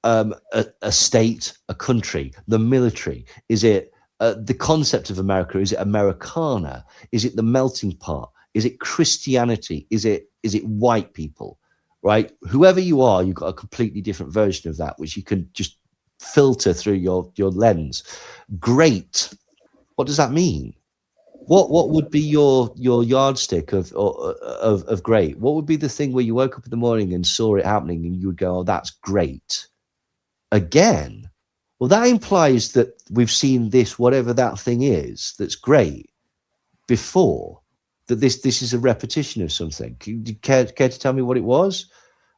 a state, a country, the military? Is it the concept of America? Is it Americana? Is it the melting pot? Is it Christianity? Is it white people? Right? Whoever you are, you've got a completely different version of that, which you can just filter through your lens. Great. What does that mean? What would be your yardstick of great? What would be the thing where you woke up in the morning and saw it happening and you would go, oh, that's great? Again. Well, that implies that we've seen this, whatever that thing is, that's great before, that this is a repetition of something. Do you care to tell me what it was?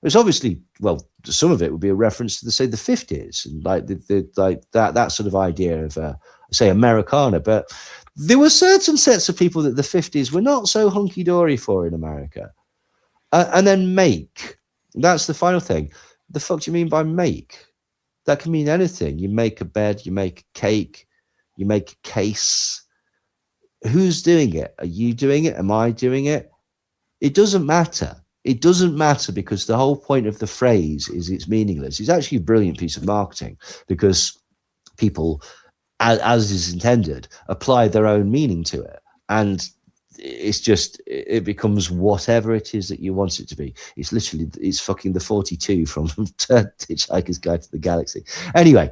It's obviously, well, some of it would be a reference to the 50s and like that sort of idea of say Americana. But there were certain sets of people that the 50s were not so hunky-dory for in America. And then make. That's the final thing. The fuck do you mean by make? That can mean anything. You make a bed, you make a cake, you make a case. Who's doing it? Are you doing it? Am I doing it? It doesn't matter. It doesn't matter, because the whole point of the phrase is it's meaningless. It's actually a brilliant piece of marketing, because people, as is intended, apply their own meaning to it. And it becomes whatever it is that you want it to be. It's fucking the 42 from Hitchhiker's Guide to the Galaxy. Anyway,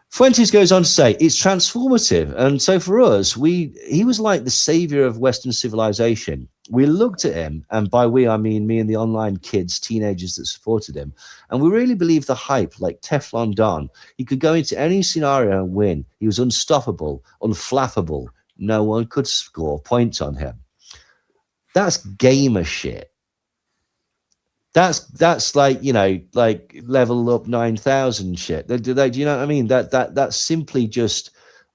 Fuentes goes on to say it's transformative. And so for us, he was like the savior of Western civilization. We looked at him, and by we, I mean me and the online kids, teenagers that supported him. And we really believed the hype, like Teflon Don. He could go into any scenario and win. He was unstoppable, unflappable. No one could score points on him. That's gamer shit. That's like, like level up 9,000 shit. Do you know what I mean? That's simply just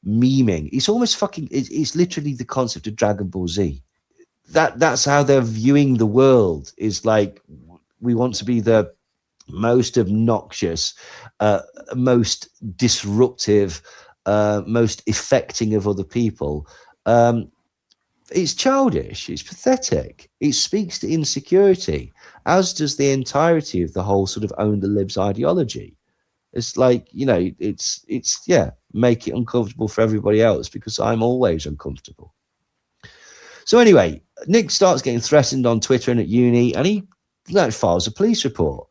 memeing. It's almost fucking. It's literally the concept of Dragon Ball Z. That's how they're viewing the world. Is like, we want to be the most obnoxious, most disruptive, most affecting of other people. It's childish. It's pathetic. It speaks to insecurity, as does the entirety of the whole sort of own the libs ideology. It's like, it's make it uncomfortable for everybody else, because I'm always uncomfortable. So anyway, Nick starts getting threatened on Twitter and at uni, and he files a police report.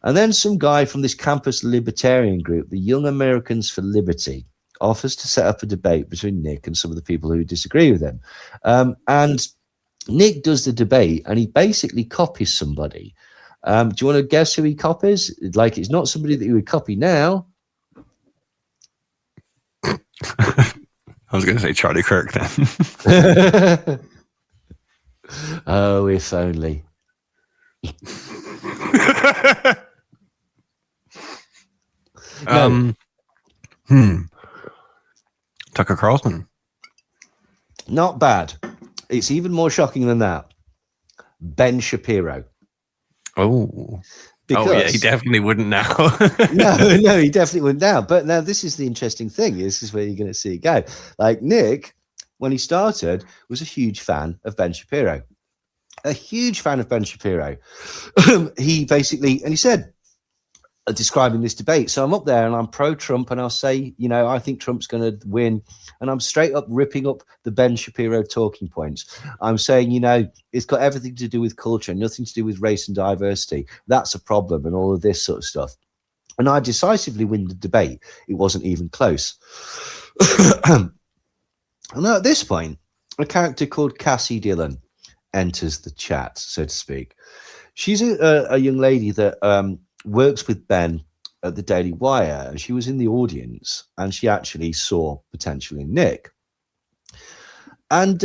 And then some guy from this campus libertarian group, the Young Americans for Liberty, offers to set up a debate between Nick and some of the people who disagree with him. And Nick does the debate, and he basically copies somebody. Do you want to guess who he copies? Like, it's not somebody that he would copy now. I was going to say Charlie Kirk then. Oh, if only. Tucker Carlson. Not bad. It's even more shocking than that. Ben Shapiro. Oh. Because, oh, yeah, he definitely wouldn't now. no, he definitely wouldn't now. But now this is the interesting thing. This is where you're going to see it go. Like Nick, when he started, was a huge fan of Ben Shapiro. A huge fan of Ben Shapiro. He said, describing this debate. So I'm up there and I'm pro-Trump and I'll say, I think Trump's going to win. And I'm straight up ripping up the Ben Shapiro talking points. I'm saying, it's got everything to do with culture, nothing to do with race and diversity. That's a problem and all of this sort of stuff. And I decisively win the debate. It wasn't even close. And at this point, a character called Cassie Dillon enters the chat, so to speak. She's a young lady that works with Ben at the Daily Wire, and she was in the audience, and she actually saw potential in Nick. And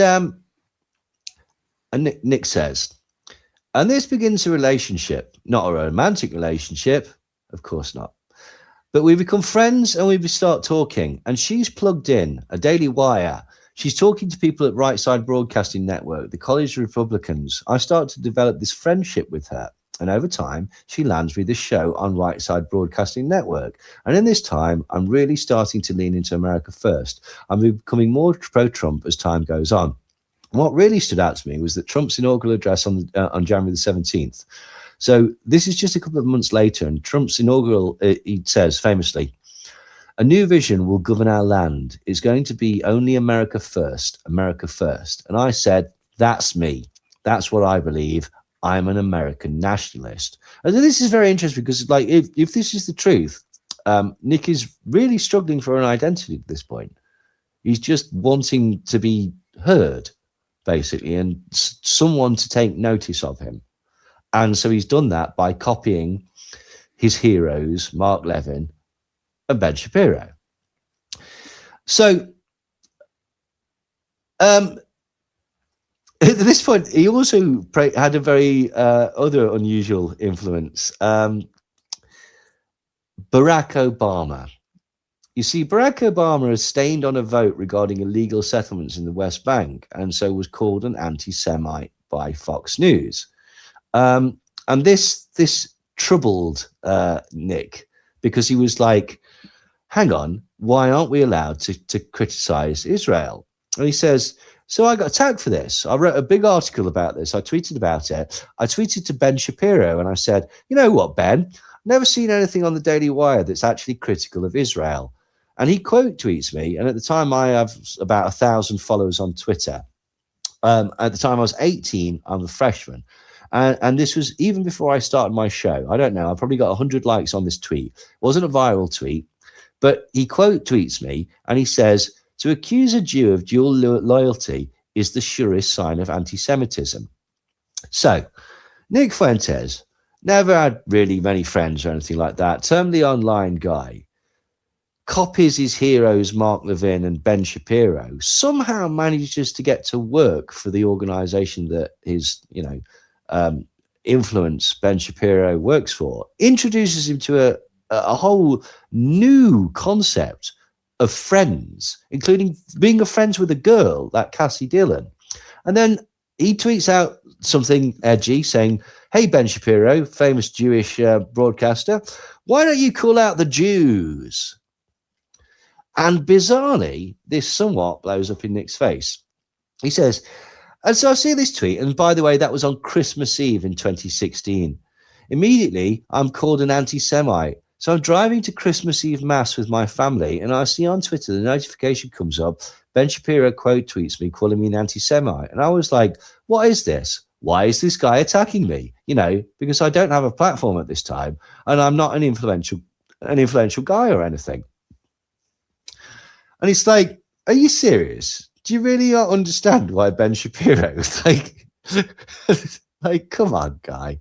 Nick says, and this begins a relationship, not a romantic relationship, of course not. But we become friends and we start talking, and she's plugged in a Daily Wire. She's talking to people at Right Side Broadcasting Network, the College Republicans. I start to develop this friendship with her. And over time, she lands me this show on Right Side Broadcasting Network. And in this time, I'm really starting to lean into America first. I'm becoming more pro-Trump as time goes on. And what really stood out to me was that Trump's inaugural address on January the 17th. So this is just a couple of months later, and Trump's inaugural, he says famously, a new vision will govern our land. It's going to be only America first, America first. And I said, that's me. That's what I believe. I'm an American nationalist. And this is very interesting because, like, if this is the truth, Nick is really struggling for an identity at this point. He's just wanting to be heard, basically, and someone to take notice of him. And so he's done that by copying his heroes, Mark Levin and Ben Shapiro. So, at this point, he also had a very other unusual influence. Barack Obama. You see, Barack Obama has stained on a vote regarding illegal settlements in the West Bank, and so was called an anti-Semite by Fox News. And this troubled Nick, because he was like, hang on, why aren't we allowed to criticize Israel? And he says, so I got attacked for this. I wrote a big article about this. I tweeted about it. I tweeted to Ben Shapiro and I said, you know what, Ben? I've never seen anything on the Daily Wire that's actually critical of Israel. And he quote tweets me. And at the time, I have about 1,000 followers on Twitter. At the time I was 18, I'm a freshman. And this was even before I started my show. I don't know. I probably got 100 likes on this tweet. It wasn't a viral tweet, but he quote tweets me and he says, to accuse a Jew of dual loyalty is the surest sign of anti-Semitism. So, Nick Fuentes never had really many friends or anything like that. Terminally online guy, copies his heroes Mark Levin and Ben Shapiro, somehow manages to get to work for the organization that his, influence Ben Shapiro works for, introduces him to a whole new concept of friends, including being friends with a girl, that Cassie Dillon. And then he tweets out something edgy saying, hey, Ben Shapiro, famous Jewish broadcaster, why don't you call out the Jews? And bizarrely, this somewhat blows up in Nick's face. He says, and so I see this tweet, and by the way, that was on Christmas Eve in 2016. Immediately, I'm called an anti-Semite. So I'm driving to Christmas Eve Mass with my family, and I see on Twitter the notification comes up. Ben Shapiro quote tweets me, calling me an anti-Semite. And I was like, what is this? Why is this guy attacking me? Because I don't have a platform at this time, and I'm not an influential guy or anything. And it's like, are you serious? Do you really not understand why Ben Shapiro is like, come on, guy.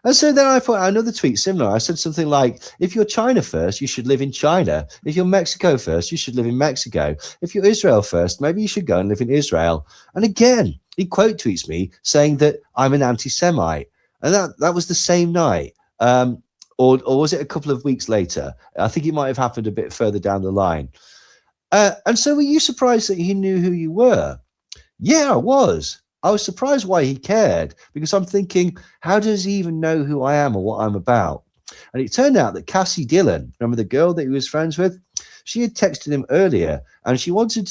And so then I put out another tweet similar. I said something like, if you're China first, you should live in China. If you're Mexico first, you should live in Mexico. If you're Israel first, maybe you should go and live in Israel. And again, he quote tweets me saying that I'm an anti-Semite. And that was the same night. Or was it a couple of weeks later? I think it might have happened a bit further down the line. And so were you surprised that he knew who you were? Yeah, I was. I was surprised why he cared, because I'm thinking, how does he even know who I am or what I'm about? And it turned out that Cassie Dillon, remember the girl that he was friends with? She had texted him earlier and she wanted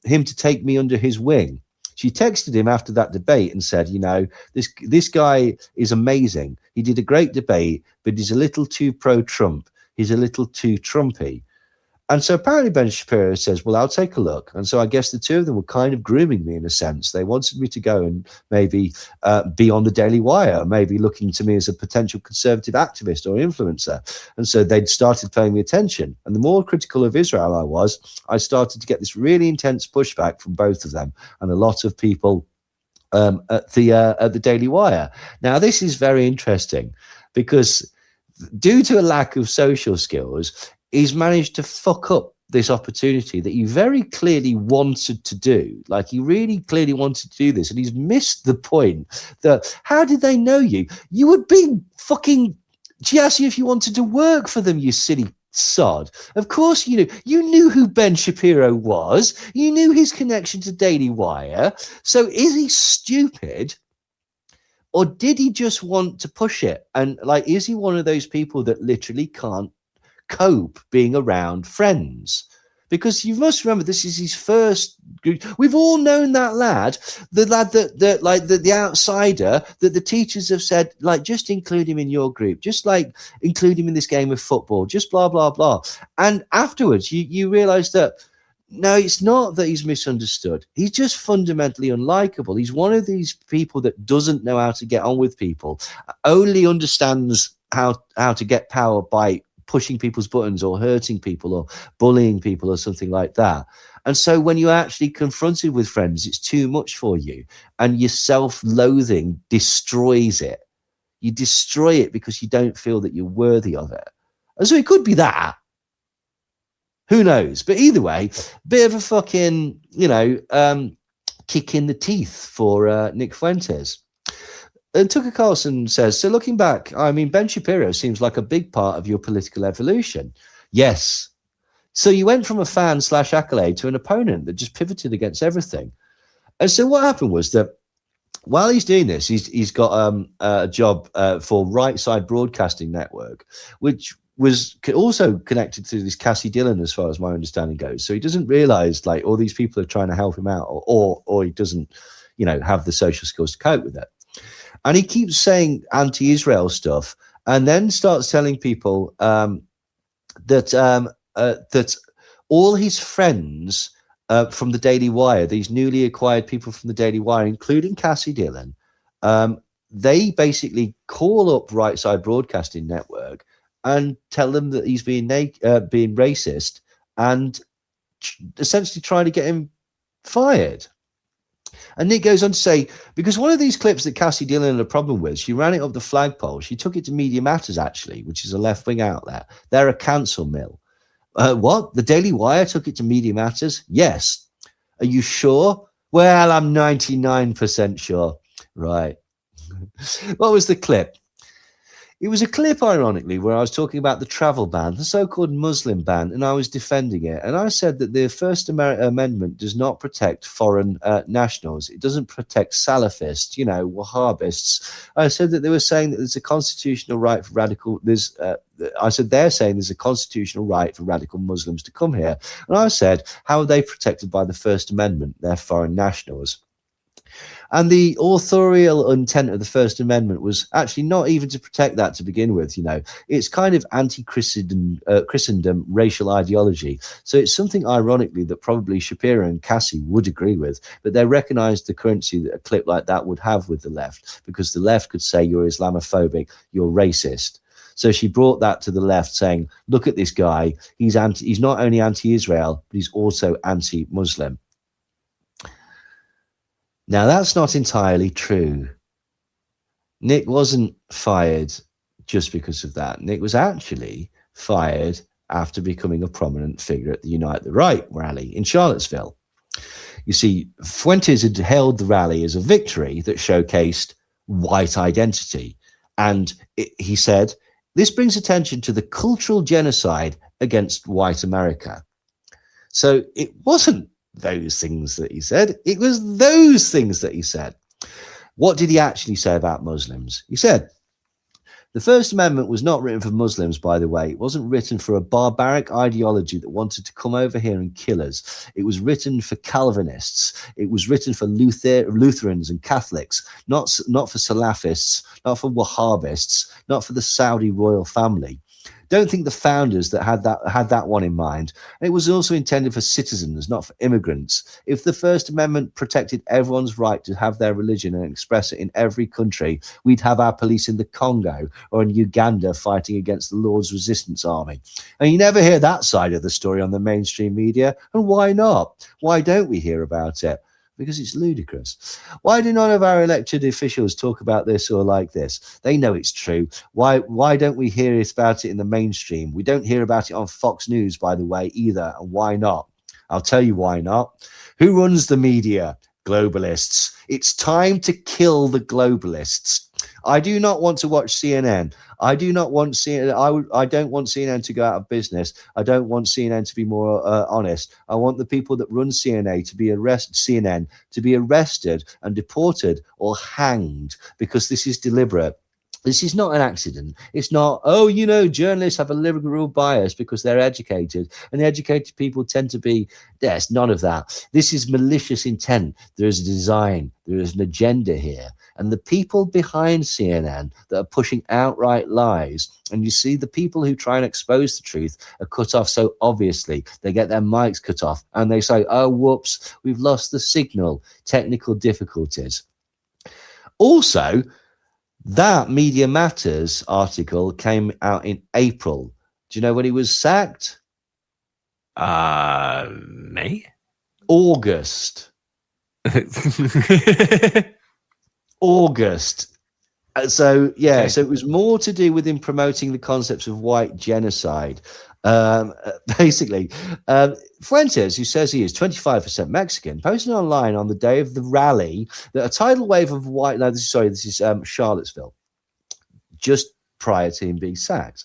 him to take me under his wing. She texted him after that debate and said, you know, this guy is amazing. He did a great debate, but he's a little too pro-Trump. He's a little too Trumpy. And so apparently Ben Shapiro says, well, I'll take a look. And so I guess the two of them were kind of grooming me in a sense. They wanted me to go and maybe be on the Daily Wire, maybe looking to me as a potential conservative activist or influencer. And so they'd started paying me attention. And the more critical of Israel I started to get this really intense pushback from both of them and a lot of people at the Daily Wire. Now, this is very interesting because due to a lack of social skills, he's managed to fuck up this opportunity that he very clearly wanted to do. Like, he really clearly wanted to do this, and he's missed the point that, how did they know you? You would be fucking Giassi if you wanted to work for them, you silly sod. Of course you knew who Ben Shapiro was. You knew his connection to Daily Wire. So is he stupid? Or did he just want to push it? And like, is he one of those people that literally can't cope being around friends? Because you must remember, this is his first group. We've all known that lad, the lad that like the outsider that the teachers have said, like, just include him in your group, just like include him in this game of football, just blah blah blah. And afterwards you realize that no, it's not that he's misunderstood. He's just fundamentally unlikable. He's one of these people that doesn't know how to get on with people, only understands how to get power by pushing people's buttons or hurting people or bullying people or something like that. And so when you're actually confronted with friends, it's too much for you, and your self-loathing destroys it. You destroy it because you don't feel that you're worthy of it. And so it could be that. Who knows? But either way, bit of a fucking, kick in the teeth for Nick Fuentes. And Tucker Carlson says, so looking back, I mean, Ben Shapiro seems like a big part of your political evolution. Yes. So you went from a fan / accolade to an opponent that just pivoted against everything. And so what happened was that while he's doing this, he's got a job for Right Side Broadcasting Network, which was also connected to this Cassie Dillon, as far as my understanding goes. So he doesn't realize, like, all these people are trying to help him out, or he doesn't, have the social skills to cope with it. And he keeps saying anti-Israel stuff, and then starts telling people that all his friends from the Daily Wire, these newly acquired people from the Daily Wire, including Cassie Dillon, they basically call up Right Side Broadcasting Network and tell them that he's being racist and essentially trying to get him fired. And Nick goes on to say, because one of these clips that Cassie Dillon had a problem with, she ran it up the flagpole. She took it to Media Matters, actually, which is a left-wing outlet. They're a council mill. What? The Daily Wire took it to Media Matters? Yes. Are you sure? Well, I'm 99% sure. Right. What was the clip? It was a clip, ironically, where I was talking about the travel ban, the so-called Muslim ban, and I was defending it. And I said that the First Amendment does not protect foreign nationals. It doesn't protect Salafists, Wahhabists. I said that they were saying that there's a constitutional right for radical. I said they're saying there's a constitutional right for radical Muslims to come here. And I said, how are they protected by the First Amendment? They're foreign nationals. And the authorial intent of the First Amendment was actually not even to protect that to begin with. It's kind of anti-Christendom racial ideology. So it's something, ironically, that probably Shapiro and Cassie would agree with, but they recognized the currency that a clip like that would have with the left, because the left could say you're Islamophobic, you're racist. So she brought that to the left, saying, look at this guy. He's not only anti-Israel, but he's also anti-Muslim. Now, that's not entirely true. Nick wasn't fired just because of that. Nick was actually fired after becoming a prominent figure at the Unite the Right rally in Charlottesville. You see, Fuentes had hailed the rally as a victory that showcased white identity. And he said, this brings attention to the cultural genocide against white America. So it wasn't those things that he said. It was those things that he said. What did he actually say about Muslims? He said, the First Amendment was not written for Muslims, by the way. It wasn't written for a barbaric ideology that wanted to come over here and kill us. It was written for Calvinists. It was written for Lutherans and Catholics, not for Salafists, not for Wahhabists, not for the Saudi royal family. Don't think the founders that had that one in mind. And it was also intended for citizens, not for immigrants. If the First Amendment protected everyone's right to have their religion and express it in every country, we'd have our police in the Congo or in Uganda fighting against the Lord's Resistance Army. And you never hear that side of the story on the mainstream media. And why not? Why don't we hear about it? Because it's ludicrous. Why do none of our elected officials talk about this or like this? They know it's true. Why don't we hear about it in the mainstream? We don't hear about it on Fox News, by the way, either. And why not? I'll tell you why not. Who runs the media? Globalists. It's time to kill the globalists. I do not want to watch CNN. I do not want CNN. I don't want CNN to go out of business. I don't want CNN to be more honest. I want the people that run CNN to be arrested and deported or hanged, because this is deliberate. This is not an accident. It's not, journalists have a liberal bias because they're educated, and the educated people tend to be, there's none of that. This is malicious intent. There is a design. There is an agenda here. And the people behind CNN that are pushing outright lies, and you see the people who try and expose the truth are cut off so obviously. They get their mics cut off and they say, oh, whoops, we've lost the signal, technical difficulties. Also, that Media Matters article came out in April. Do you know when he was sacked? May? August. August. So it was more to do with him promoting the concepts of white genocide. Basically, Fuentes, who says he is 25% Mexican, posted online on the day of the rally that a tidal wave of white. No, this is Charlottesville, just prior to him being sacked.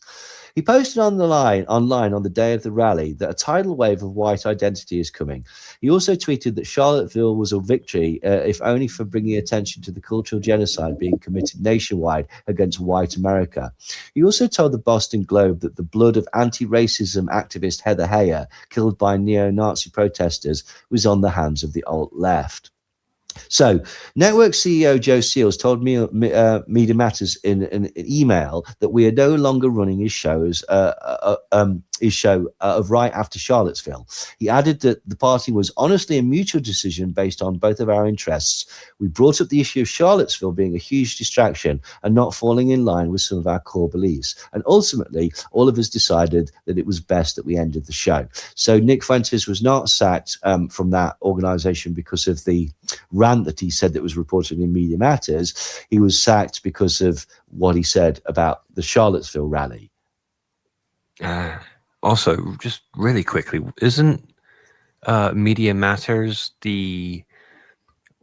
He posted online on the day of the rally that a tidal wave of white identity is coming. He also tweeted that Charlottesville was a victory, if only for bringing attention to the cultural genocide being committed nationwide against white America. He also told the Boston Globe that the blood of anti-racism activist Heather Heyer, killed by neo-Nazi protesters, was on the hands of the alt-left. So, Network CEO Joe Seals told me Media Matters in an email that we are no longer running his show of right after Charlottesville. He added that the party was honestly a mutual decision based on both of our interests. We brought up the issue of Charlottesville being a huge distraction and not falling in line with some of our core beliefs. And ultimately, all of us decided that it was best that we ended the show. So Nick Fuentes was not sacked from that organization because of the rant that he said that was reported in Media Matters. He was sacked because of what he said about the Charlottesville rally. Also, just really quickly, isn't Media Matters the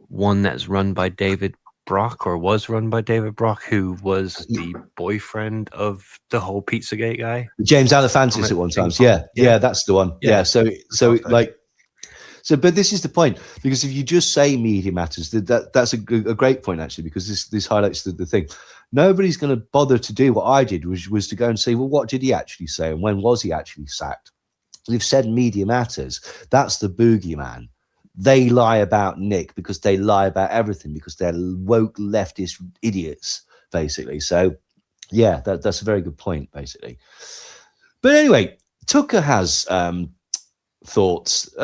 one that's run by David Brock, or was run by David Brock, who was the boyfriend of the whole Pizzagate guy? James Alefantis at one time. Yeah, that's the one. Yeah. So but this is the point, because if you just say Media Matters, that's a great point, actually, because this highlights the thing. Nobody's going to bother to do what I did, which was to go and say, well, what did he actually say? And when was he actually sacked? They've said Media Matters. That's the boogeyman. They lie about Nick because they lie about everything, because they're woke leftist idiots, basically. So, yeah, that's a very good point, basically. But anyway, Tucker has thoughts,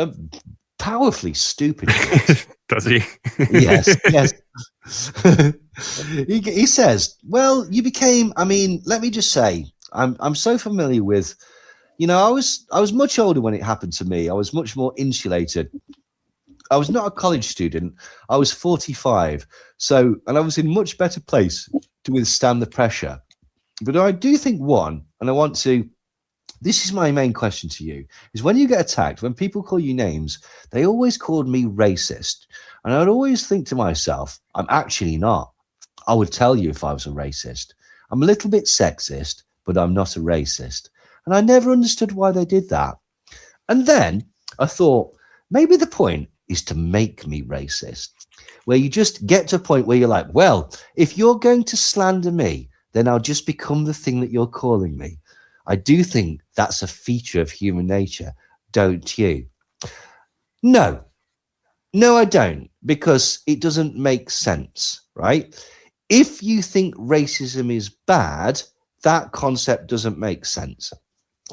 powerfully stupid. Does he? Yes. He says, well, you became, let me just say, I'm so familiar with, I was much older when it happened to me. I was much more insulated. I was not a college student. I was 45. And I was in much better place to withstand the pressure. But I do think this is my main question to you, is when you get attacked, when people call you names, they always called me racist. And I'd always think to myself, I'm actually not. I would tell you if I was a racist. I'm a little bit sexist, but I'm not a racist. And I never understood why they did that. And then I thought, Maybe the point is to make me racist, where you just get to a point where you're like, well, if you're going to slander me, then I'll just become the thing that you're calling me. I do think that's a feature of human nature, don't you? No, I don't, because it doesn't make sense, right? If you think racism is bad, that concept doesn't make sense.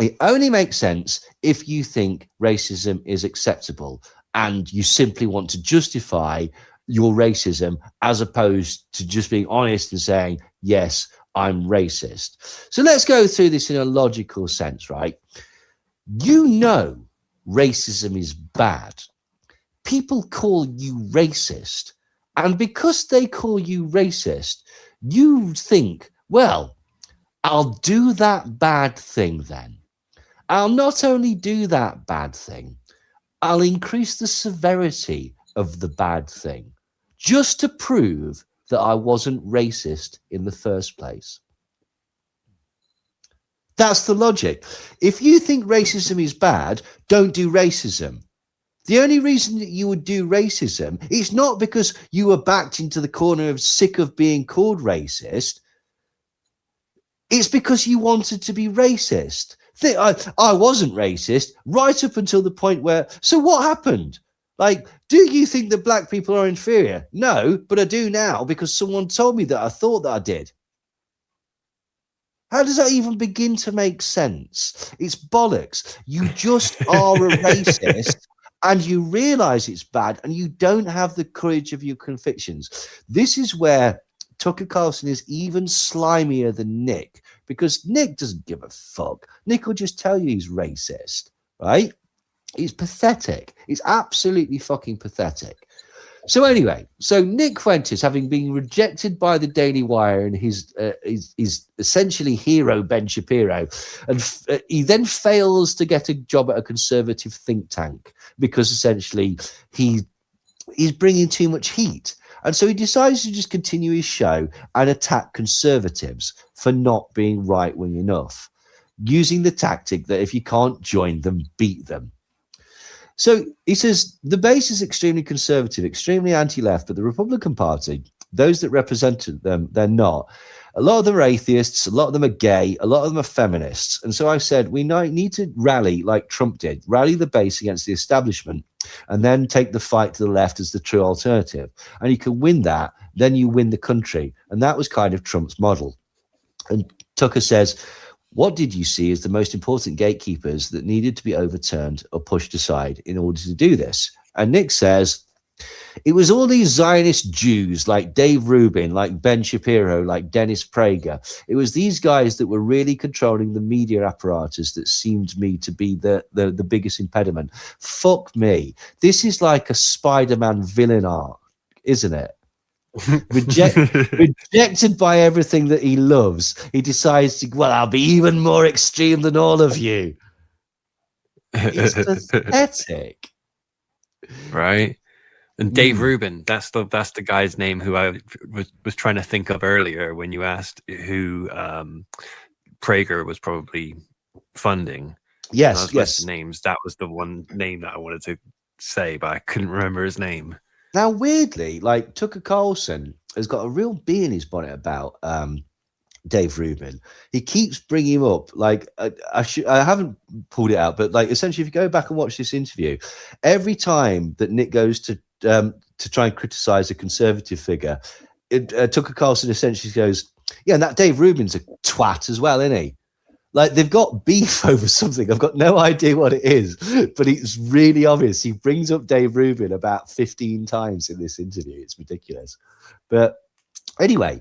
It only makes sense if you think racism is acceptable and you simply want to justify your racism as opposed to just being honest and saying, yes, I'm racist. So let's go through this in a logical sense, right? You know racism is bad. People call you racist. And because they call you racist, you think, well, I'll do that bad thing then. I'll not only do that bad thing, I'll increase the severity of the bad thing just to prove that I wasn't racist in the first place. That's the logic. If you think racism is bad, don't do racism. The only reason that you would do racism is not because you were backed into the corner of sick of being called racist. It's because you wanted to be racist. I wasn't racist right up until the point where, so what happened? Like, do you think that black people are inferior? No, but I do now because someone told me that I thought that I did. How does that even begin to make sense? It's bollocks. You just are a racist and you realize it's bad and you don't have the courage of your convictions. This is where Tucker Carlson is even slimier than Nick, because Nick doesn't give a fuck. Nick will just tell you he's racist, right? It's pathetic. It's absolutely fucking pathetic. So anyway, so Nick Fuentes, having been rejected by the Daily Wire and his essentially hero, Ben Shapiro, and he then fails to get a job at a conservative think tank because essentially he's bringing too much heat. And so he decides to just continue his show and attack conservatives for not being right-wing enough, using the tactic that if you can't join them, beat them. So he says the base is extremely conservative, extremely anti-left, but the Republican Party, those that represented them, they're not. A lot of them are atheists, a lot of them are gay, a lot of them are feminists. And so I said, we need to rally like Trump did, rally the base against the establishment, and then take the fight to the left as the true alternative. And you can win that, then you win the country. And that was kind of Trump's model. And Tucker says, what did you see as the most important gatekeepers that needed to be overturned or pushed aside in order to do this? And Nick says, it was all these Zionist Jews like Dave Rubin, like Ben Shapiro, like Dennis Prager. It was these guys that were really controlling the media apparatus that seemed me to be the biggest impediment. Fuck me. This is like a Spider-Man villain arc, isn't it? Rejected by everything that he loves, he decides to, well, I'll be even more extreme than all of you. It's pathetic, right? And Dave Rubin, that's the guy's name who I was trying to think of earlier when you asked who Prager was probably funding. Yes. Names. That was the one name that I wanted to say, but I couldn't remember his name. Now, weirdly, like Tucker Carlson has got a real bee in his bonnet about Dave Rubin. He keeps bringing him up. Like I haven't pulled it out, but like essentially, if you go back and watch this interview, every time that Nick goes to try and criticize a conservative figure, Tucker Carlson essentially goes, "Yeah, and that Dave Rubin's a twat as well, isn't he?" Like they've got beef over something. I've got no idea what it is, but it's really obvious. He brings up Dave Rubin about 15 times in this interview. It's ridiculous. But anyway,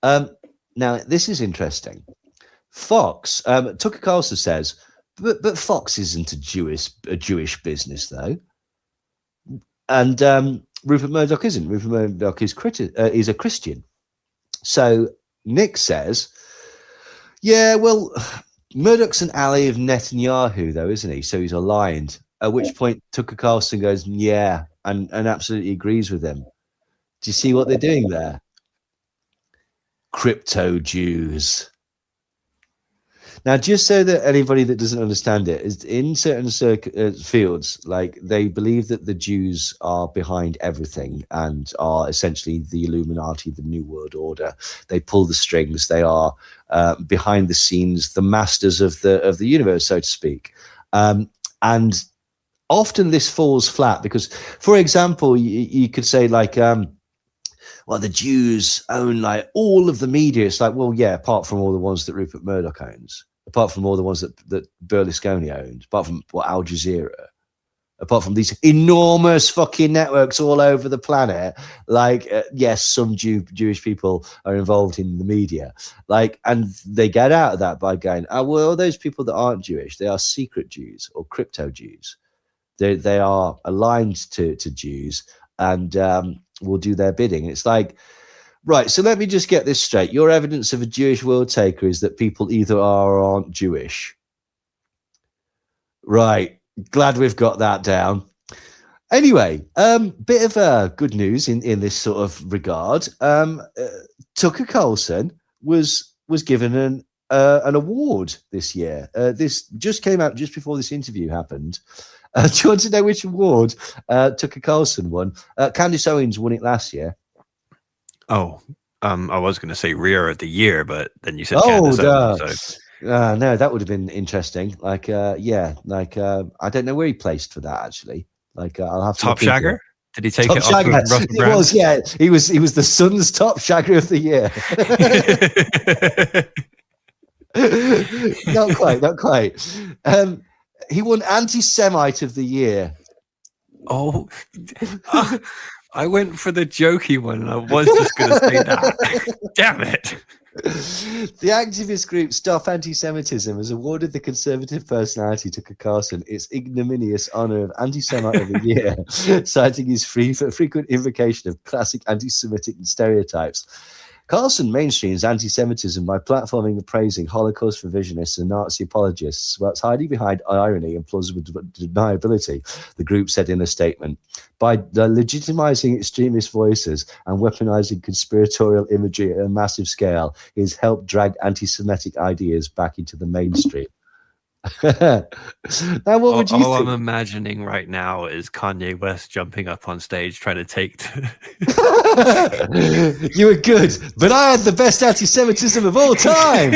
now this is interesting. Fox, Tucker Carlson says, but Fox isn't a Jewish business though. And Rupert Murdoch isn't. Rupert Murdoch is a Christian. So Nick says, yeah, well, Murdoch's an ally of Netanyahu, though, isn't he? So he's aligned. At which point Tucker Carlson goes, yeah, and absolutely agrees with him. Do you see what they're doing there? Crypto Jews. Now, just so that anybody that doesn't understand it, is in certain fields, like they believe that the Jews are behind everything and are essentially the Illuminati, the New World Order. They pull the strings. They are behind the scenes, the masters of the universe, so to speak. And often this falls flat because, for example, you could say like, well, the Jews own like all of the media. It's like, well, yeah, apart from all the ones that Rupert Murdoch owns, apart from all the ones that Berlusconi owned, apart from Al Jazeera, apart from these enormous fucking networks all over the planet, like, yes, some Jewish people are involved in the media, like, and they get out of that by going, oh, well, those people that aren't Jewish, they are secret Jews or crypto Jews. They are aligned to Jews and will do their bidding. It's like, right, so let me just get this straight. Your evidence of a Jewish world taker is that people either are or aren't Jewish. Right, glad we've got that down. Anyway, bit of good news in this sort of regard. Tucker Carlson was given an award this year. This just came out just before this interview happened. Do you want to know which award Tucker Carlson won? Candace Owens won it last year. Oh, I was going to say Rear of the Year, but then you said Candace Owens. So. No, that would have been interesting. Like, I don't know where he placed for that actually. Like, I'll have to Top Shagger. Did he take top it shagger. off of Russell Brand? He was, yeah. He was the Sun's Top Shagger of the Year. Not quite. He won Anti-Semite of the Year. Oh, I went for the jokey one, and I was just going to say that. Damn it. The activist group Stop Anti-Semitism has awarded the conservative personality Tucker Carlson its ignominious honour of Anti-Semite of the Year, citing his frequent invocation of classic anti-Semitic stereotypes. Carlson mainstreams anti-Semitism by platforming and praising Holocaust revisionists and Nazi apologists, whilst hiding behind irony and plausible deniability, the group said in a statement. By legitimizing extremist voices and weaponizing conspiratorial imagery at a massive scale, he has helped drag anti-Semitic ideas back into the mainstream. Now, what would you all think? I'm imagining right now is Kanye West jumping up on stage trying to take You were good, but I had the best anti-Semitism of all time.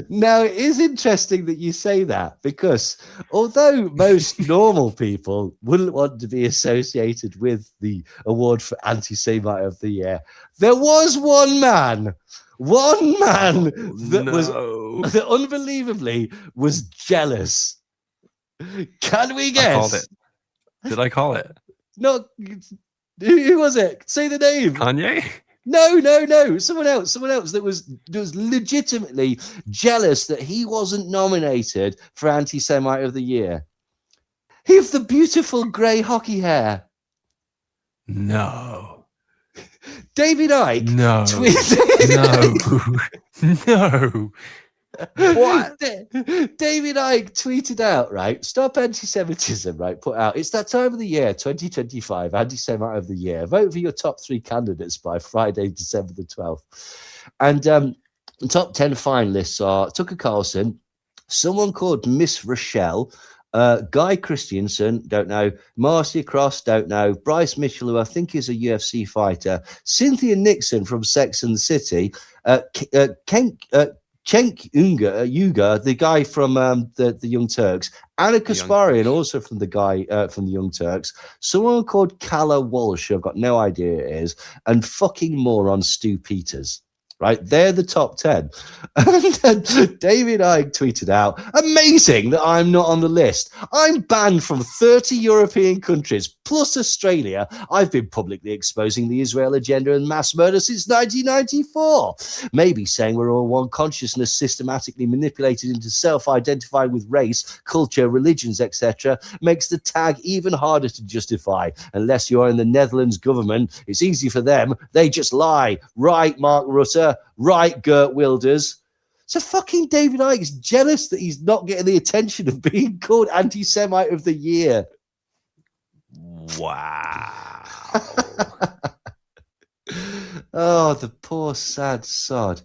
Now, it is interesting that you say that, because although most normal people wouldn't want to be associated with the award for Anti-Semite of the Year, there was one man that unbelievably was jealous. Can we guess? I called it. Did I call it? No. Who was it? Say the name. Kanye? No. Someone else that was legitimately jealous that he wasn't nominated for Anti-Semite of the Year. He with the beautiful grey hockey hair. No. David Icke. No. No. What? David Icke tweeted out, right? Stop anti-Semitism, right? Put out, it's that time of the year, 2025, Anti-Semite of the Year. Vote for your top 3 candidates by Friday, December the 12th. And the top 10 finalists are Tucker Carlson, someone called Miss Rochelle, Guy Christensen, don't know, Marcia Cross, don't know, Bryce Mitchell, who I think is a UFC fighter, Cynthia Nixon from Sex and the City, Cenk Uygur, the guy from the Young Turks, Anna Kasparian, also from the guy from the Young Turks, someone called Calla Walsh, who I've got no idea who it is, and fucking moron Stu Peters. Right, they're the top 10. And David Icke tweeted out, amazing that I'm not on the list. I'm banned from 30 European countries, plus Australia. I've been publicly exposing the Israel agenda and mass murder since 1994. Maybe saying we're all one consciousness systematically manipulated into self-identifying with race, culture, religions, etc. makes the tag even harder to justify. Unless you're in the Netherlands government, it's easy for them. They just lie. Right, Mark Rutte. Right, Geert Wilders. So fucking David Icke's jealous that he's not getting the attention of being called Anti-Semite of the Year. Wow. Oh, the poor sad sod.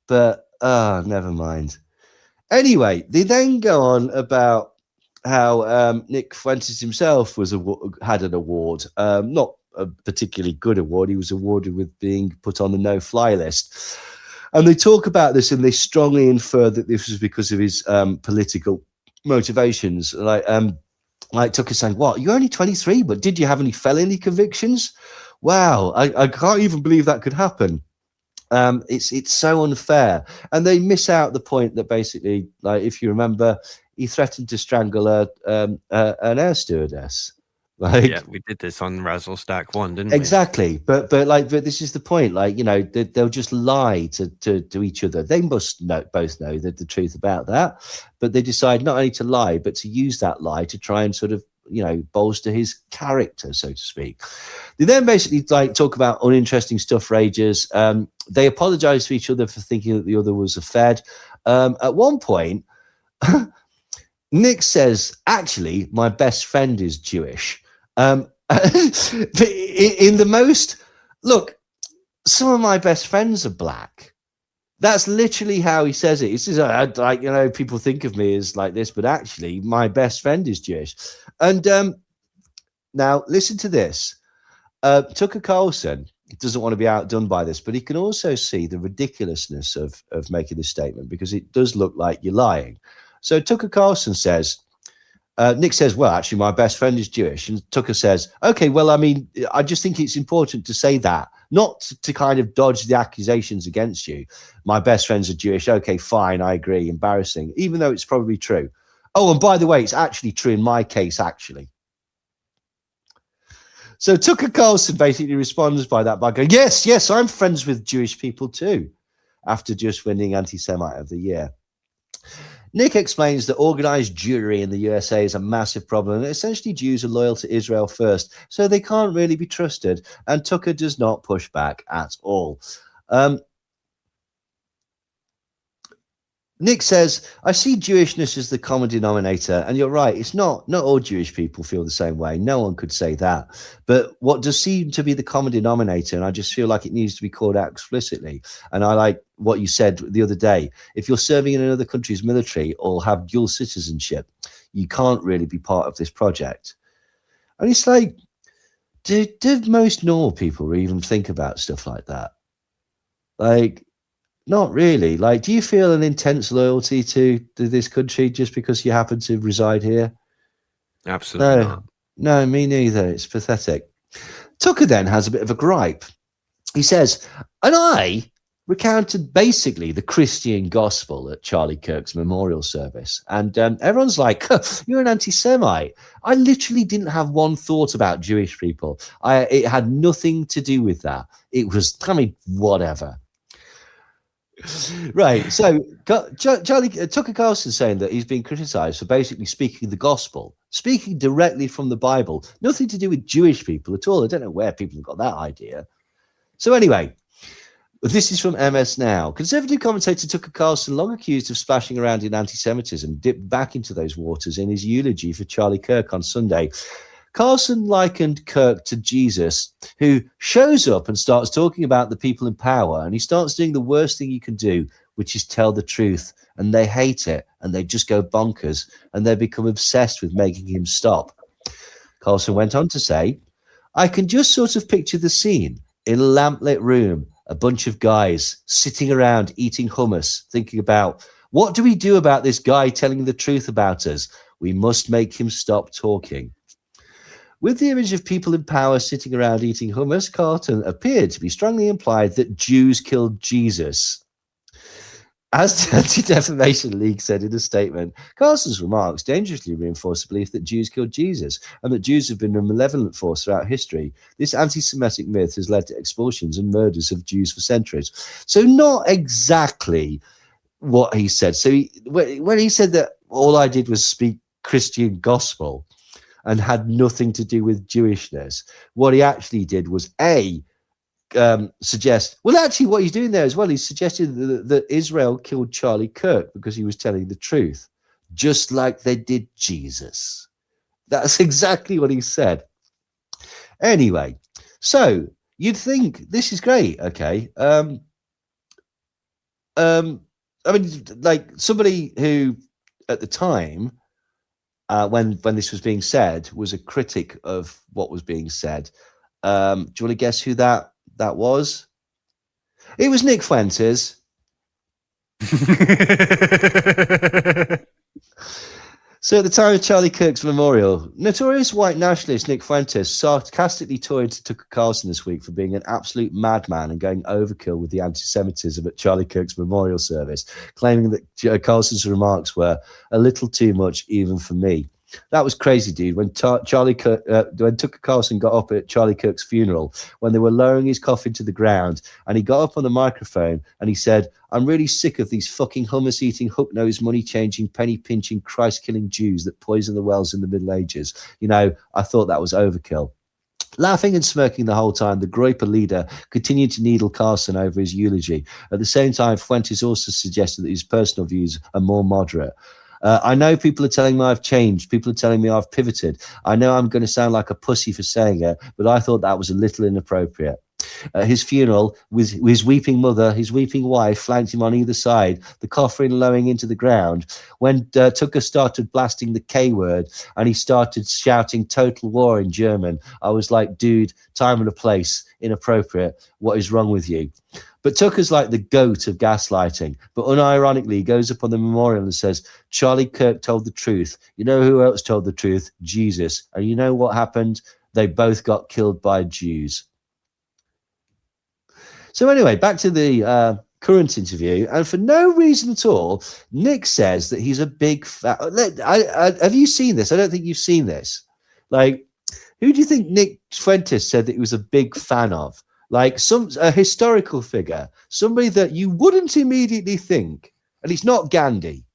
But never mind. Anyway, they then go on about how Nick Fuentes himself had an award, not a particularly good award. He was awarded with being put on the no-fly list. And they talk about this, and they strongly infer that this was because of his political motivations. Like Tucker saying, "What? You're only 23, but did you have any felony convictions? Wow, I can't even believe that could happen." It's so unfair, and they miss out the point that basically, like, if you remember, he threatened to strangle an air stewardess. Like, yeah, we did this on Razzle Stack 1, didn't we? Exactly, but this is the point. Like, you know, they'll just lie to each other. They must both know the truth about that, but they decide not only to lie, but to use that lie to try and sort of, you know, bolster his character, so to speak. They then basically like talk about uninteresting stuff for ages. They apologize to each other for thinking that the other was a fed. At one point, Nick says, "Actually, my best friend is Jewish." In the most, look, some of my best friends are black. That's literally how he says it. He says, like, you know, people think of me as like this, but actually my best friend is Jewish. And now listen to this. Tucker Carlson doesn't want to be outdone by this, but he can also see the ridiculousness of making this statement, because it does look like you're lying. So Tucker Carlson says, Nick says, "Well, actually, my best friend is Jewish." And Tucker says, "Okay, well, I mean, I just think it's important to say that, not to kind of dodge the accusations against you. My best friends are Jewish. Okay, fine, I agree. Embarrassing, even though it's probably true. Oh, and by the way, it's actually true in my case, actually." So Tucker Carlson basically responds by going, yes, I'm friends with Jewish people too, after just winning Anti-Semite of the Year. Nick explains that organized Jewry in the USA is a massive problem, and essentially Jews are loyal to Israel first, so they can't really be trusted, and Tucker does not push back at all. Nick says, "I see Jewishness as the common denominator," and you're right, it's not all Jewish people feel the same way. No one could say that. But what does seem to be the common denominator, and I just feel like it needs to be called out explicitly, and I like what you said the other day, if you're serving in another country's military or have dual citizenship, you can't really be part of this project. And it's like, do most normal people even think about stuff like that? Like, not really. Like, do you feel an intense loyalty to this country just because you happen to reside here? Absolutely not. No, me neither. It's pathetic. Tucker then has a bit of a gripe. He says, "And I recounted basically the Christian gospel at Charlie Kirk's memorial service. And everyone's like, you're an anti-Semite. I literally didn't have one thought about Jewish people. It had nothing to do with that. It was, I mean, whatever." Right, so Tucker Carlson's saying that he's been criticized for basically speaking the gospel, speaking directly from the Bible, nothing to do with Jewish people at all. I don't know where people have got that idea. So anyway, this is from MS Now. Conservative commentator Tucker Carlson, long accused of splashing around in anti-Semitism, dipped back into those waters in his eulogy for Charlie Kirk on Sunday. Carlson likened Kirk to Jesus, who shows up and starts talking about the people in power, and he starts doing the worst thing you can do, which is tell the truth, and they hate it, and they just go bonkers, and they become obsessed with making him stop. Carlson went on to say, "I can just sort of picture the scene in a lamplit room, a bunch of guys sitting around eating hummus, thinking about, what do we do about this guy telling the truth about us? We must make him stop talking." With the image of people in power sitting around eating hummus, Carlson appeared to be strongly implied that Jews killed Jesus. As the Anti-Defamation League said in a statement, Carlson's remarks dangerously reinforce the belief that Jews killed Jesus and that Jews have been a malevolent force throughout history. This anti-Semitic myth has led to expulsions and murders of Jews for centuries. So not exactly what he said. So when he said that all I did was speak Christian gospel and had nothing to do with Jewishness, what he actually did was suggest, well, actually what he's doing there as well, he's suggesting that Israel killed Charlie Kirk because he was telling the truth, just like they did Jesus. That's exactly what he said. Anyway, so you'd think this is great. Okay. I mean, like somebody who at the time, when this was being said, was a critic of what was being said. Do you want to guess who that was? It was Nick Fuentes. So at the time of Charlie Kirk's memorial, notorious white nationalist Nick Fuentes sarcastically taunted Tucker Carlson this week for being an absolute madman and going overkill with the anti-Semitism at Charlie Kirk's memorial service, claiming that Carlson's remarks were a little too much even for me. That was crazy, dude. When when Tucker Carlson got up at Charlie Kirk's funeral, when they were lowering his coffin to the ground, and he got up on the microphone and he said, "I'm really sick of these fucking hummus-eating, hook-nosed, money-changing, penny-pinching, Christ-killing Jews that poisoned the wells in the Middle Ages." You know, I thought that was overkill. Laughing and smirking the whole time, the Groyper leader continued to needle Carlson over his eulogy. At the same time, Fuentes also suggested that his personal views are more moderate. I know people are telling me I've changed. People are telling me I've pivoted. I know I'm going to sound like a pussy for saying it, but I thought that was a little inappropriate. His funeral, with his weeping mother, his weeping wife flanked him on either side, the coffin lowering into the ground. When Tucker started blasting the K word and he started shouting total war in German, I was like, dude, time and a place, inappropriate. What is wrong with you? But Tucker's like the goat of gaslighting. But unironically, he goes up on the memorial and says, Charlie Kirk told the truth. You know who else told the truth? Jesus. And you know what happened? They both got killed by Jews. So anyway, back to the current interview. And for no reason at all, Nick says that he's a big fan. Have you seen this? I don't think you've seen this. Like, who do you think Nick Fuentes said that he was a big fan of? Like a historical figure, somebody that you wouldn't immediately think. And it's not Gandhi.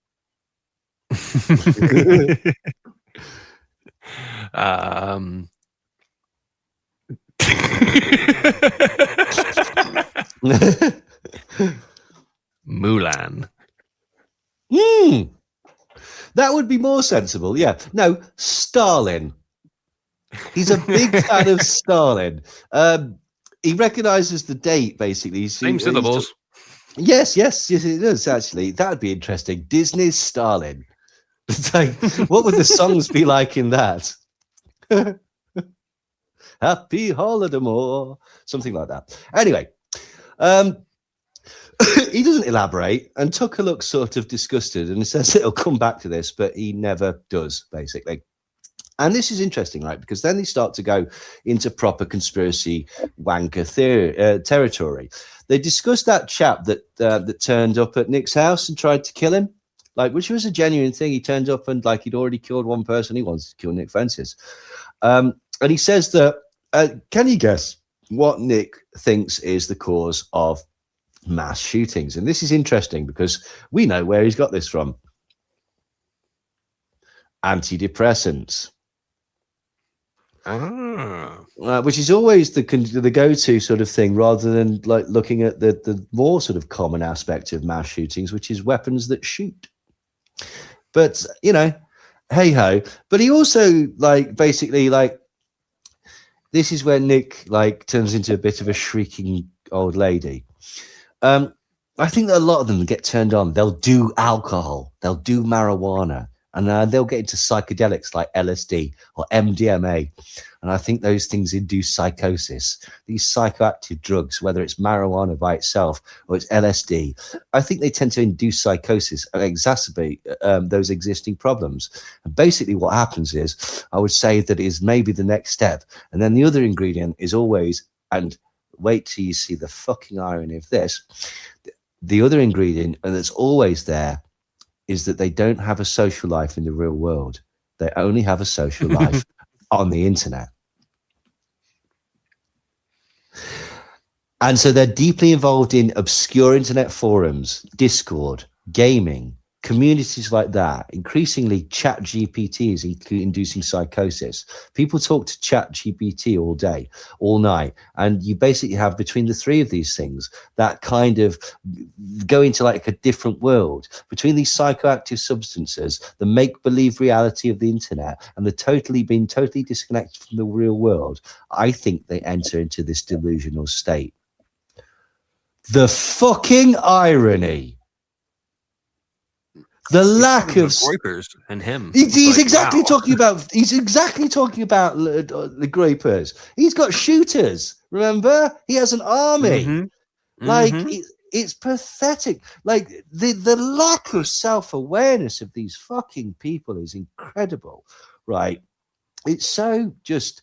Mulan. That would be more sensible. Yeah. No, Stalin. He's a big fan of Stalin. He recognizes the date, basically. Same syllables. Yes, it does, actually. That would be interesting. Disney's Stalin. Like, what would the songs be like in that? Happy Holodomor. Something like that. Anyway, he doesn't elaborate, and Tucker looks sort of disgusted and says it'll come back to this, but he never does, basically. And this is interesting, right? Because then they start to go into proper conspiracy wanker territory. They discussed that chap that turned up at Nick's house and tried to kill him, like, which was a genuine thing. He turned up and like he'd already killed one person. He wanted to kill Nick Fuentes. And he says that, can you guess what Nick thinks is the cause of mass shootings? And this is interesting because we know where he's got this from. Antidepressants. Which is always the go-to sort of thing, rather than like looking at the more sort of common aspect of mass shootings, which is weapons that shoot. But you know, hey ho. But he also like basically like this is where Nick like turns into a bit of a shrieking old lady. I think that a lot of them get turned on. They'll do alcohol, they'll do marijuana. And they'll get into psychedelics like LSD or MDMA. And I think those things induce psychosis. These psychoactive drugs, whether it's marijuana by itself or it's LSD, I think they tend to induce psychosis and exacerbate those existing problems. And basically what happens is, I would say that is maybe the next step. And then the other ingredient is always, and wait till you see the fucking irony of this, the other ingredient, and that's always there, is that they don't have a social life in the real world. They only have a social life on the internet. And so they're deeply involved in obscure internet forums, Discord, gaming, communities like that, increasingly chat GPT is inducing psychosis. People talk to chat GPT all day, all night, and you basically have between the three of these things that kind of go into like a different world. Between these psychoactive substances, the make-believe reality of the internet, and the being totally disconnected from the real world, I think they enter into this delusional state. The fucking irony. The lack of groypers and him. He's like, exactly wow. talking about. He's exactly talking about the groypers. He's got shooters. Remember, he has an army. Mm-hmm. Like Mm-hmm. it's pathetic. Like the lack of self-awareness of these fucking people is incredible. Right? It's so just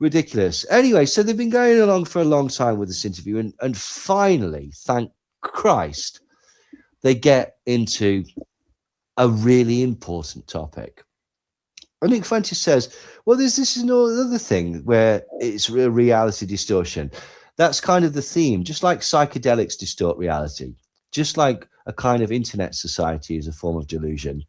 ridiculous. Anyway, so they've been going along for a long time with this interview, and finally, thank Christ, they get into a really important topic. And Nick Fuentes says, well, this is another thing where it's a reality distortion. That's kind of the theme, just like psychedelics distort reality, just like a kind of internet society is a form of delusion.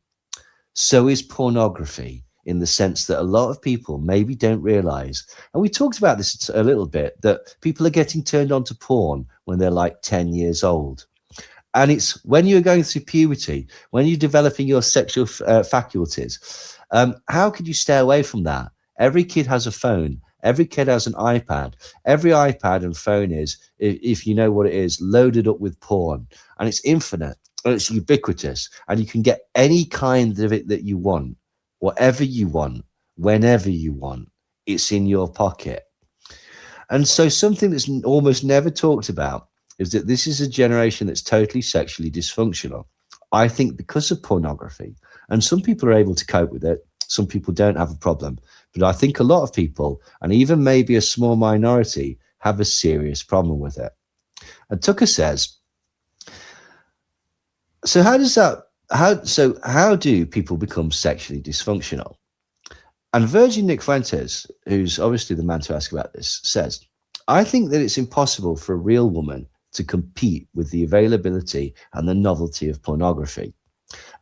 So is pornography, in the sense that a lot of people maybe don't realize, and we talked about this a little bit, that people are getting turned on to porn when they're like 10 years old. And it's when you're going through puberty, when you're developing your sexual faculties, how could you stay away from that? Every kid has a phone. Every kid has an iPad. Every iPad and phone is, if you know what it is, loaded up with porn. And it's infinite, and it's ubiquitous. And you can get any kind of it that you want, whatever you want, whenever you want. It's in your pocket. And so something that's almost never talked about is that this is a generation that's totally sexually dysfunctional. I think because of pornography, and some people are able to cope with it, some people don't have a problem, but I think a lot of people, and even maybe a small minority, have a serious problem with it. And Tucker says, so how do people become sexually dysfunctional? And Virgin Nick Fuentes, who's obviously the man to ask about this, says, I think that it's impossible for a real woman to compete with the availability and the novelty of pornography.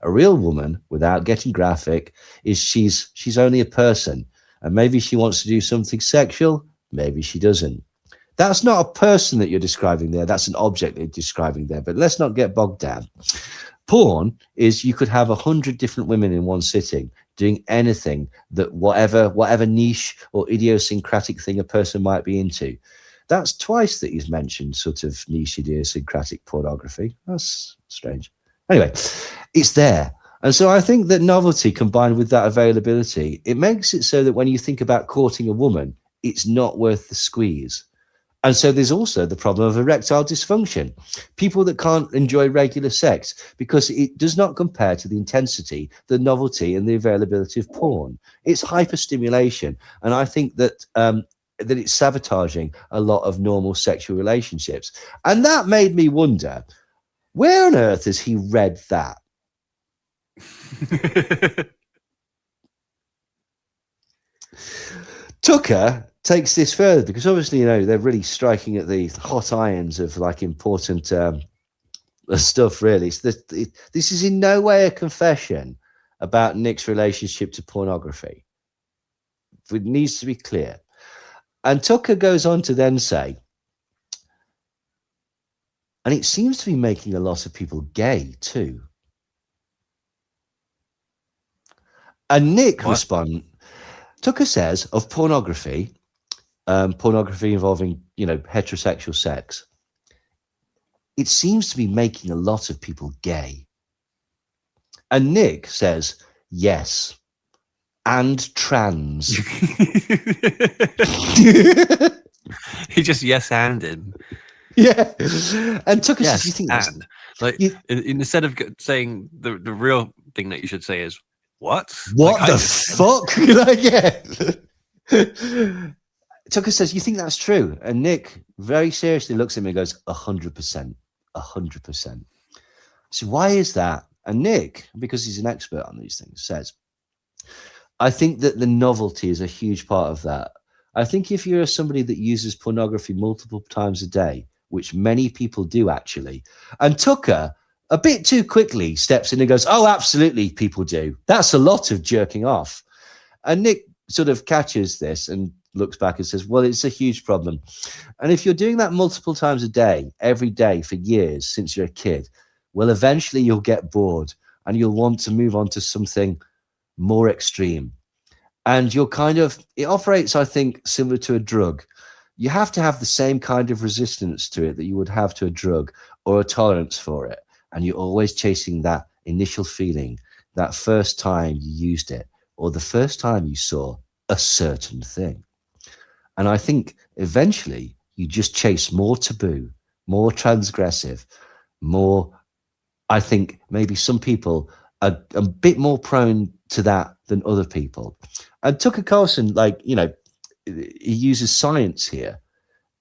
A real woman, without getting graphic, is she's only a person, and maybe she wants to do something sexual, maybe she doesn't. That's not a person that you're describing there, that's an object that you're describing there, but let's not get bogged down. Porn is, you could have 100 different women in one sitting doing anything that whatever niche or idiosyncratic thing a person might be into. That's twice that he's mentioned sort of niche idiosyncratic pornography. That's strange. Anyway, it's there. And so I think that novelty combined with that availability, it makes it so that when you think about courting a woman, it's not worth the squeeze. And so there's also the problem of erectile dysfunction. People that can't enjoy regular sex because it does not compare to the intensity, the novelty, and the availability of porn. It's hyperstimulation. And I think that that it's sabotaging a lot of normal sexual relationships. And that made me wonder, where on earth has he read that? Tucker takes this further because obviously, you know, they're really striking at the hot irons of like important stuff, really. So this is in no way a confession about Nick's relationship to pornography. It needs to be clear. And Tucker goes on to then say, and it seems to be making a lot of people gay too. And Nick responds, Tucker says of pornography, pornography involving, you know, heterosexual sex, it seems to be making a lot of people gay. And Nick says, yes, and trans. He just yes-anded. Yeah. And Tucker says, you think that's... Like, instead of saying the real thing that you should say is, what? What like, the fuck? Like, yeah. Tucker says, you think that's true? And Nick very seriously looks at me and goes, 100%. 100%. So why is that? And Nick, because he's an expert on these things, says, I think that the novelty is a huge part of that. I think if you're somebody that uses pornography multiple times a day, which many people do actually, and Tucker, a bit too quickly steps in and goes, oh, absolutely, people do. That's a lot of jerking off. And Nick sort of catches this and looks back and says, well, it's a huge problem. And if you're doing that multiple times a day, every day for years since you're a kid, well, eventually you'll get bored and you'll want to move on to something more extreme. And you're it operates, I think, similar to a drug. You have to have the same kind of resistance to it that you would have to a drug or a tolerance for it. And you're always chasing that initial feeling, that first time you used it, or the first time you saw a certain thing. And I think eventually you just chase more taboo, more transgressive, more, I think maybe some people are a bit more prone to that than other people. And Tucker Carlson, he uses science here.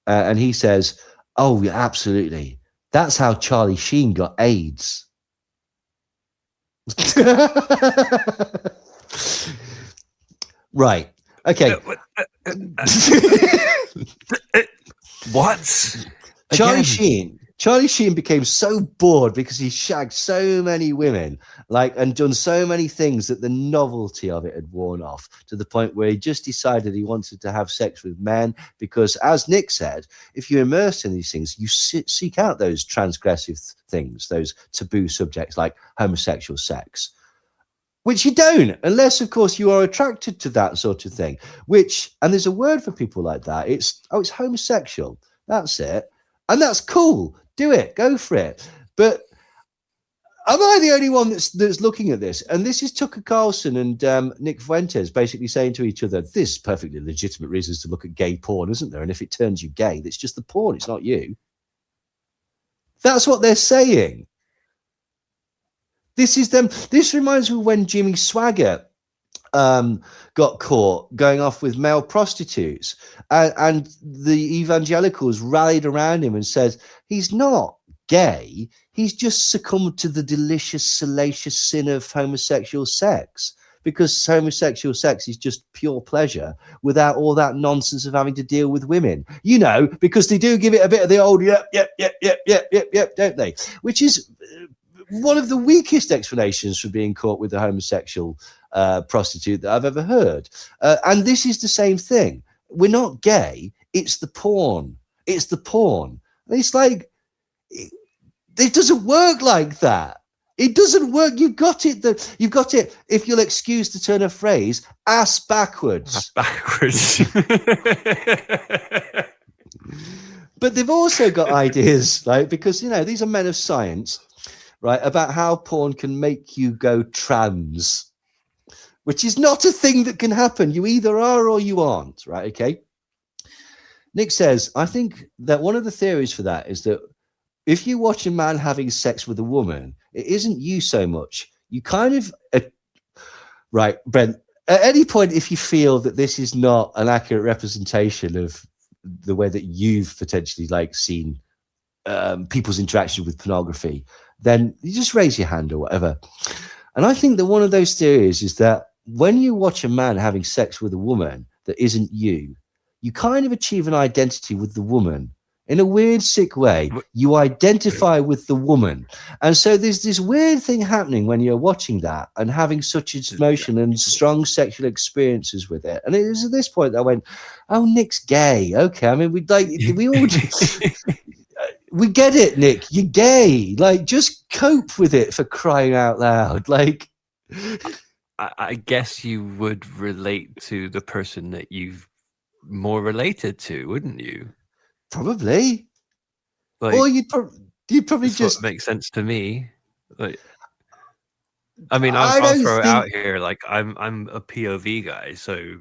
And he says, oh, yeah, absolutely. That's how Charlie Sheen got AIDS. Right. Okay. What? Charlie Sheen became so bored because he shagged so many women, and done so many things that the novelty of it had worn off to the point where he just decided he wanted to have sex with men because, as Nick said, if you're immersed in these things, you seek out those transgressive things, those taboo subjects like homosexual sex, which you don't, unless, of course, you are attracted to that sort of thing, and there's a word for people like that. It's homosexual. That's it. And that's cool. Do it. Go for it. But am I the only one that's looking at this? And this is Tucker Carlson and Nick Fuentes basically saying to each other, there's perfectly legitimate reasons to look at gay porn, isn't there? And if it turns you gay, it's just the porn. It's not you. That's what they're saying. This is them. This reminds me of when Jimmy Swaggart got caught going off with male prostitutes, and the evangelicals rallied around him and said, he's not gay, he's just succumbed to the delicious, salacious sin of homosexual sex, because homosexual sex is just pure pleasure without all that nonsense of having to deal with women, because they do give it a bit of the old yep, don't they? Which is one of the weakest explanations for being caught with a homosexual prostitute that I've ever heard. And this is the same thing. We're not gay. It's the porn. It's the porn. It's like, it doesn't work like that. It doesn't work. You've got it, if you'll excuse the turn of phrase, ass backwards. Ass backwards. But they've also got ideas, because, these are men of science, right, about how porn can make you go trans, which is not a thing that can happen. You either are or you aren't, right? Okay. Nick says, I think that one of the theories for that is that if you watch a man having sex with a woman, it isn't you so much. You kind of, right, Brent, at any point, if you feel that this is not an accurate representation of the way that you've potentially seen people's interaction with pornography, then you just raise your hand or whatever. And I think that one of those theories is that when you watch a man having sex with a woman that isn't you, you kind of achieve an identity with the woman. In a weird, sick way, you identify with the woman. And so there's this weird thing happening when you're watching that and having such emotion and strong sexual experiences with it. And it was at this point that I went, oh, Nick's gay. Okay. I mean, we all just... We get it, Nick. You're gay. Just cope with it, for crying out loud. I guess you would relate to the person that you've more related to, wouldn't you? Probably. Or you'd probably just makes sense to me. I mean, I'll throw it out here. I'm a POV guy, so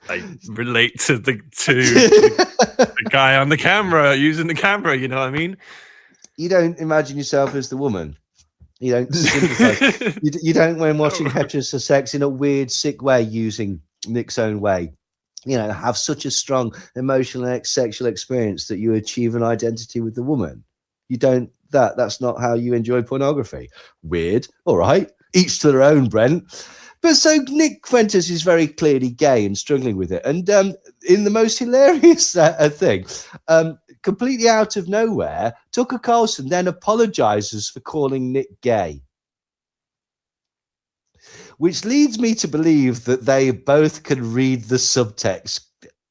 I relate to the guy on the camera using the camera. You know what I mean? You don't imagine yourself as the woman. You don't sympathize. you don't, when watching heterosexual sex in a weird, sick way, using Nick's own way, have such a strong emotional and sexual experience that you achieve an identity with the woman. You don't. That's not how you enjoy pornography. Weird. All right. Each to their own, Brent. But so Nick Fuentes is very clearly gay and struggling with it. And in the most hilarious thing, completely out of nowhere, Tucker Carlson then apologizes for calling Nick gay, which leads me to believe that they both can read the subtext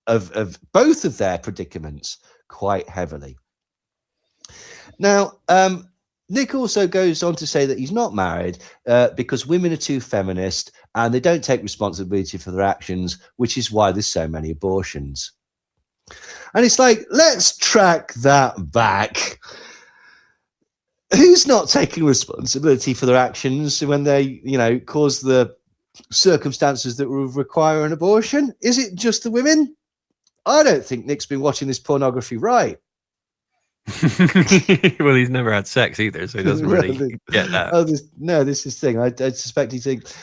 of both of their predicaments quite heavily. Now, Nick also goes on to say that he's not married because women are too feminist and they don't take responsibility for their actions, which is why there's so many abortions. And it's like, let's track that back. Who's not taking responsibility for their actions when they, cause the circumstances that would require an abortion? Is it just the women? I don't think Nick's been watching this pornography right. Well, he's never had sex either, so he doesn't really get that. This is the thing. I suspect he thinks,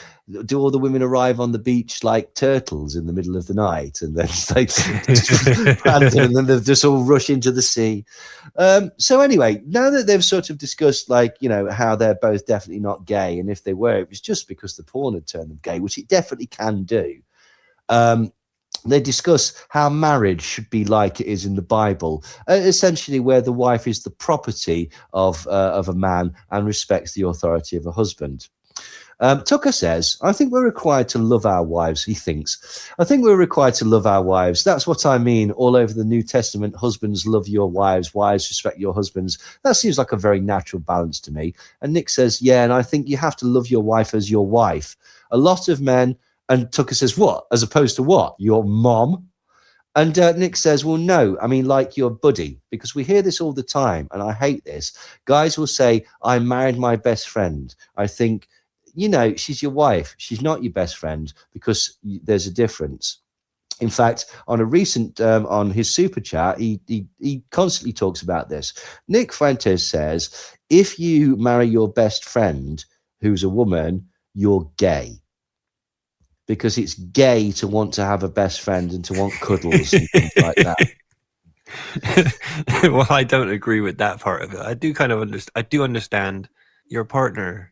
do all the women arrive on the beach like turtles in the middle of the night, and then and then they just all rush into the sea? So anyway, now that they've sort of discussed, how they're both definitely not gay, and if they were, it was just because the porn had turned them gay, which it definitely can do. They discuss how marriage should be like it is in the Bible, essentially where the wife is the property of a man and respects the authority of a husband. Tucker says, I think we're required to love our wives, he thinks. I think we're required to love our wives. That's what I mean all over the New Testament. Husbands, love your wives. Wives, respect your husbands. That seems like a very natural balance to me. And Nick says, yeah, and I think you have to love your wife as your wife. A lot of men... And Tucker says, what? As opposed to what? Your mom? And Nick says, well, no, I mean, like your buddy, because we hear this all the time, and I hate this. Guys will say, I married my best friend. I think, she's your wife. She's not your best friend because there's a difference. In fact, on a recent, on his super chat, he constantly talks about this. Nick Fuentes says, if you marry your best friend, who's a woman, you're gay. Because it's gay to want to have a best friend and to want cuddles and things like that. Well, I don't agree with that part of it. I do kind of understand your partner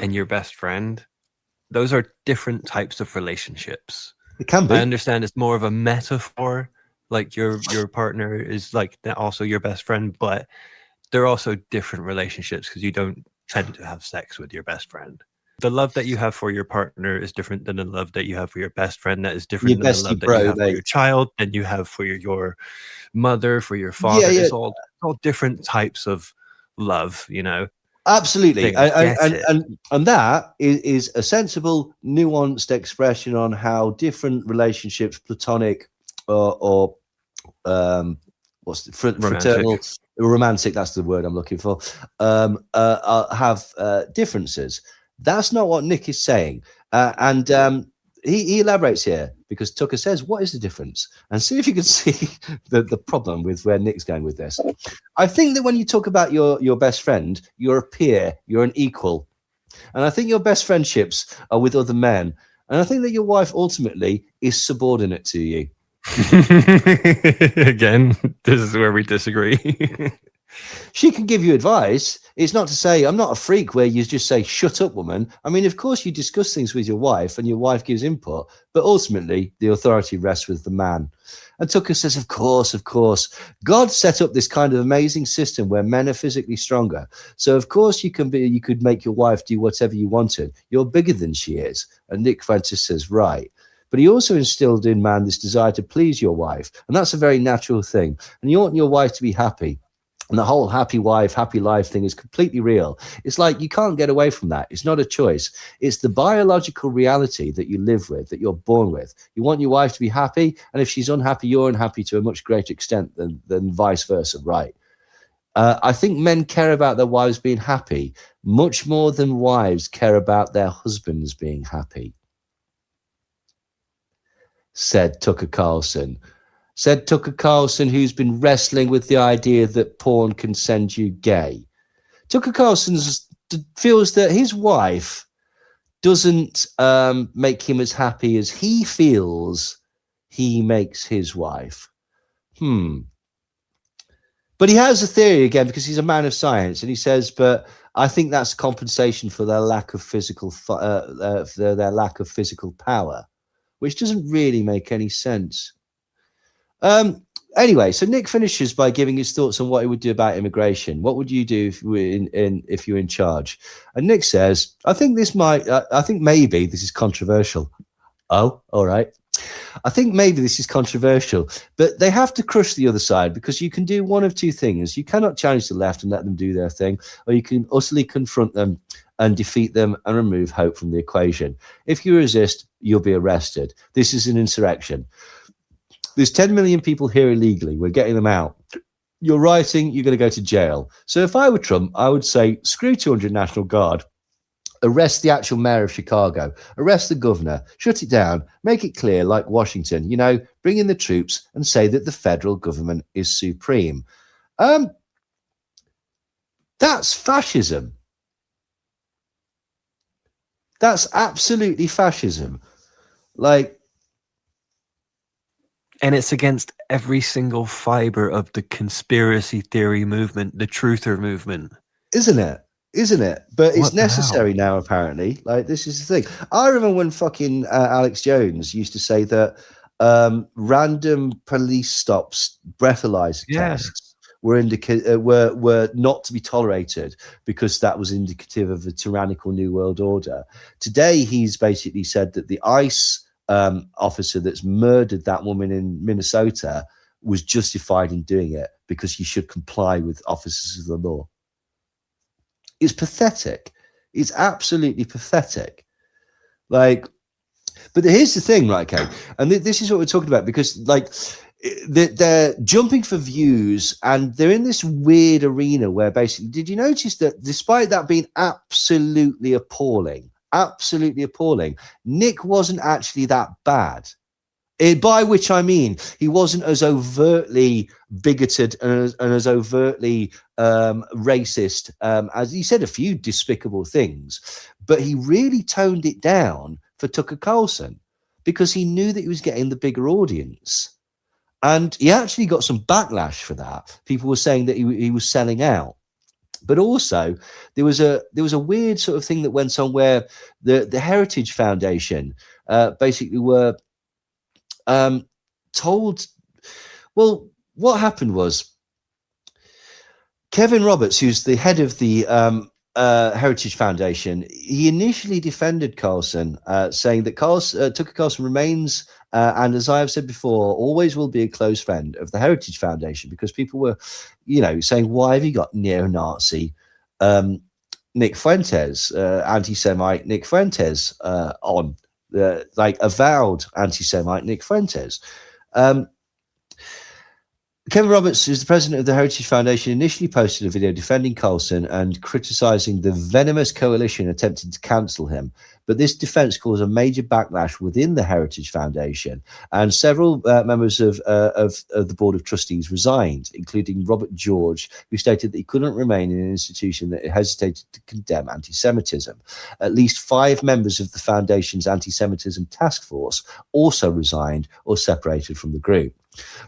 and your best friend. Those are different types of relationships. It can be. I understand it's more of a metaphor, like your partner is like also your best friend, but they're also different relationships because you don't tend to have sex with your best friend. The love that you have for your partner is different than the love that you have for your best friend. That is different than the love that you have for your child, and you have for your mother, for your father. Yeah. It's all different types of love, Absolutely. And that is a sensible, nuanced expression on how different relationships, platonic or fraternal, romantic, that's the word I'm looking for, have differences. That's not what Nick is saying. He elaborates here because Tucker says, what is the difference? And see if you can see the problem with where Nick's going with this. I think that when you talk about your best friend, you're a peer, you're an equal. And I think your best friendships are with other men. And I think that your wife ultimately is subordinate to you. Again, this is where we disagree. She can give you advice. It's not to say I'm not a freak where you just say, shut up, woman. I mean, of course, you discuss things with your wife and your wife gives input, but ultimately the authority rests with the man. And Tucker says, of course, God set up this kind of amazing system where men are physically stronger. So, of course, you could make your wife do whatever you wanted. You're bigger than she is. And Nick Francis says, right. But he also instilled in man this desire to please your wife. And that's a very natural thing. And you want your wife to be happy. And the whole happy wife, happy life thing is completely real. It's like you can't get away from that. It's not a choice. It's the biological reality that you live with, that you're born with. You want your wife to be happy, and if she's unhappy, you're unhappy to a much greater extent than vice versa, right? I think men care about their wives being happy much more than wives care about their husbands being happy, said Tucker Carlson. Who's been wrestling with the idea that porn can send you gay. Tucker Carlson feels that his wife doesn't make him as happy as he feels he makes his wife. But he has a theory again because he's a man of science, and he says, but I think that's compensation for their lack of physical power, which doesn't really make any sense. Anyway, so Nick finishes by giving his thoughts on what he would do about immigration. What would you do if you were if you were in charge? And Nick says, I think maybe this is controversial. Oh, all right. I think maybe this is controversial, but they have to crush the other side, because you can do one of two things. You cannot challenge the left and let them do their thing, or you can utterly confront them and defeat them and remove hope from the equation. If you resist, you'll be arrested. This is an insurrection. There's 10 million people here illegally. We're getting them out. You're rioting, you're going to go to jail. So if I were Trump, I would say, screw 200 National Guard. Arrest the actual mayor of Chicago, arrest the governor, shut it down, make it clear, like Washington, bring in the troops and say that the federal government is supreme. That's fascism. That's absolutely fascism. And it's against every single fiber of the conspiracy theory movement, the truther movement. Isn't it? But it's necessary now, apparently. This is the thing. I remember when fucking Alex Jones used to say that random police stops, breathalyzer tests were not to be tolerated, because that was indicative of a tyrannical new world order. Today, he's basically said that the ICE officer that's murdered that woman in Minnesota was justified in doing it, because he should comply with officers of the law. It's pathetic. It's absolutely pathetic. But here's the thing, right, Kate? And this is what we're talking about, because they're jumping for views, and they're in this weird arena where basically, did you notice that despite that being absolutely appalling, Nick wasn't actually that bad? By which I mean, he wasn't as overtly bigoted and as overtly racist, as he said a few despicable things, but he really toned it down for Tucker Carlson, because he knew that he was getting the bigger audience. And he actually got some backlash for that. People were saying that he was selling out. But also, there was a weird sort of thing that went on where the Heritage Foundation basically were told, well, what happened was Kevin Roberts, who's the head of the Heritage Foundation, he initially defended Carlson, saying that Tucker Carlson remains, and as I have said before, always will be a close friend of the Heritage Foundation, because people were, saying, why have you got neo-Nazi Nick Fuentes, anti-Semite Nick Fuentes on? Avowed anti-Semite Nick Fuentes. Kevin Roberts, who's the president of the Heritage Foundation, initially posted a video defending Carlson and criticizing the venomous coalition attempting to cancel him. But this defense caused a major backlash within the Heritage Foundation, and several members of the board of trustees resigned, including Robert George, who stated that he couldn't remain in an institution that hesitated to condemn anti-Semitism. At least 5 members of the foundation's anti-Semitism task force also resigned or separated from the group.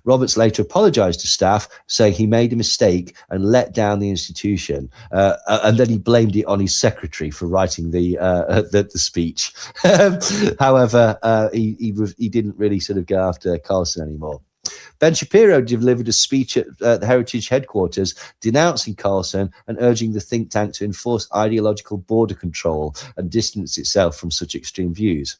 Roberts later apologized to staff, saying he made a mistake and let down the institution, and then he blamed it on his secretary for writing the speech. However, he didn't really sort of go after Carlson anymore. Ben Shapiro delivered a speech at the Heritage headquarters denouncing Carlson and urging the think tank to enforce ideological border control and distance itself from such extreme views.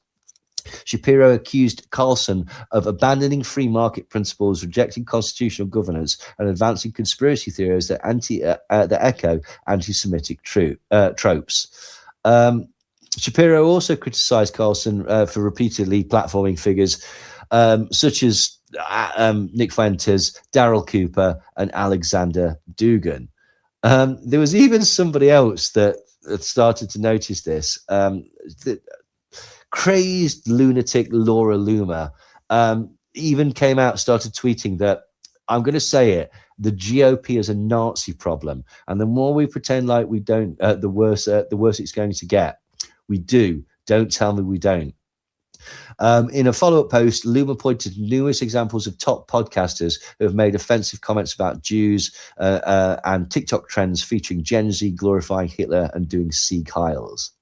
Shapiro accused Carlson of abandoning free market principles, rejecting constitutional governance, and advancing conspiracy theories that echo anti-Semitic tropes. Shapiro also criticized Carlson for repeatedly platforming figures such as Nick Fuentes, Darryl Cooper, and Alexander Dugan. There was even somebody else that started to notice this. Crazed lunatic Laura Loomer even came out, started tweeting that, I'm going to say it, the GOP is a Nazi problem, and the more we pretend like we don't, the worse it's going to get. We do. Don't tell me we don't. In a follow-up post, Loomer pointed to numerous examples of top podcasters who have made offensive comments about Jews and TikTok trends featuring Gen Z glorifying Hitler and doing Sieg Heils.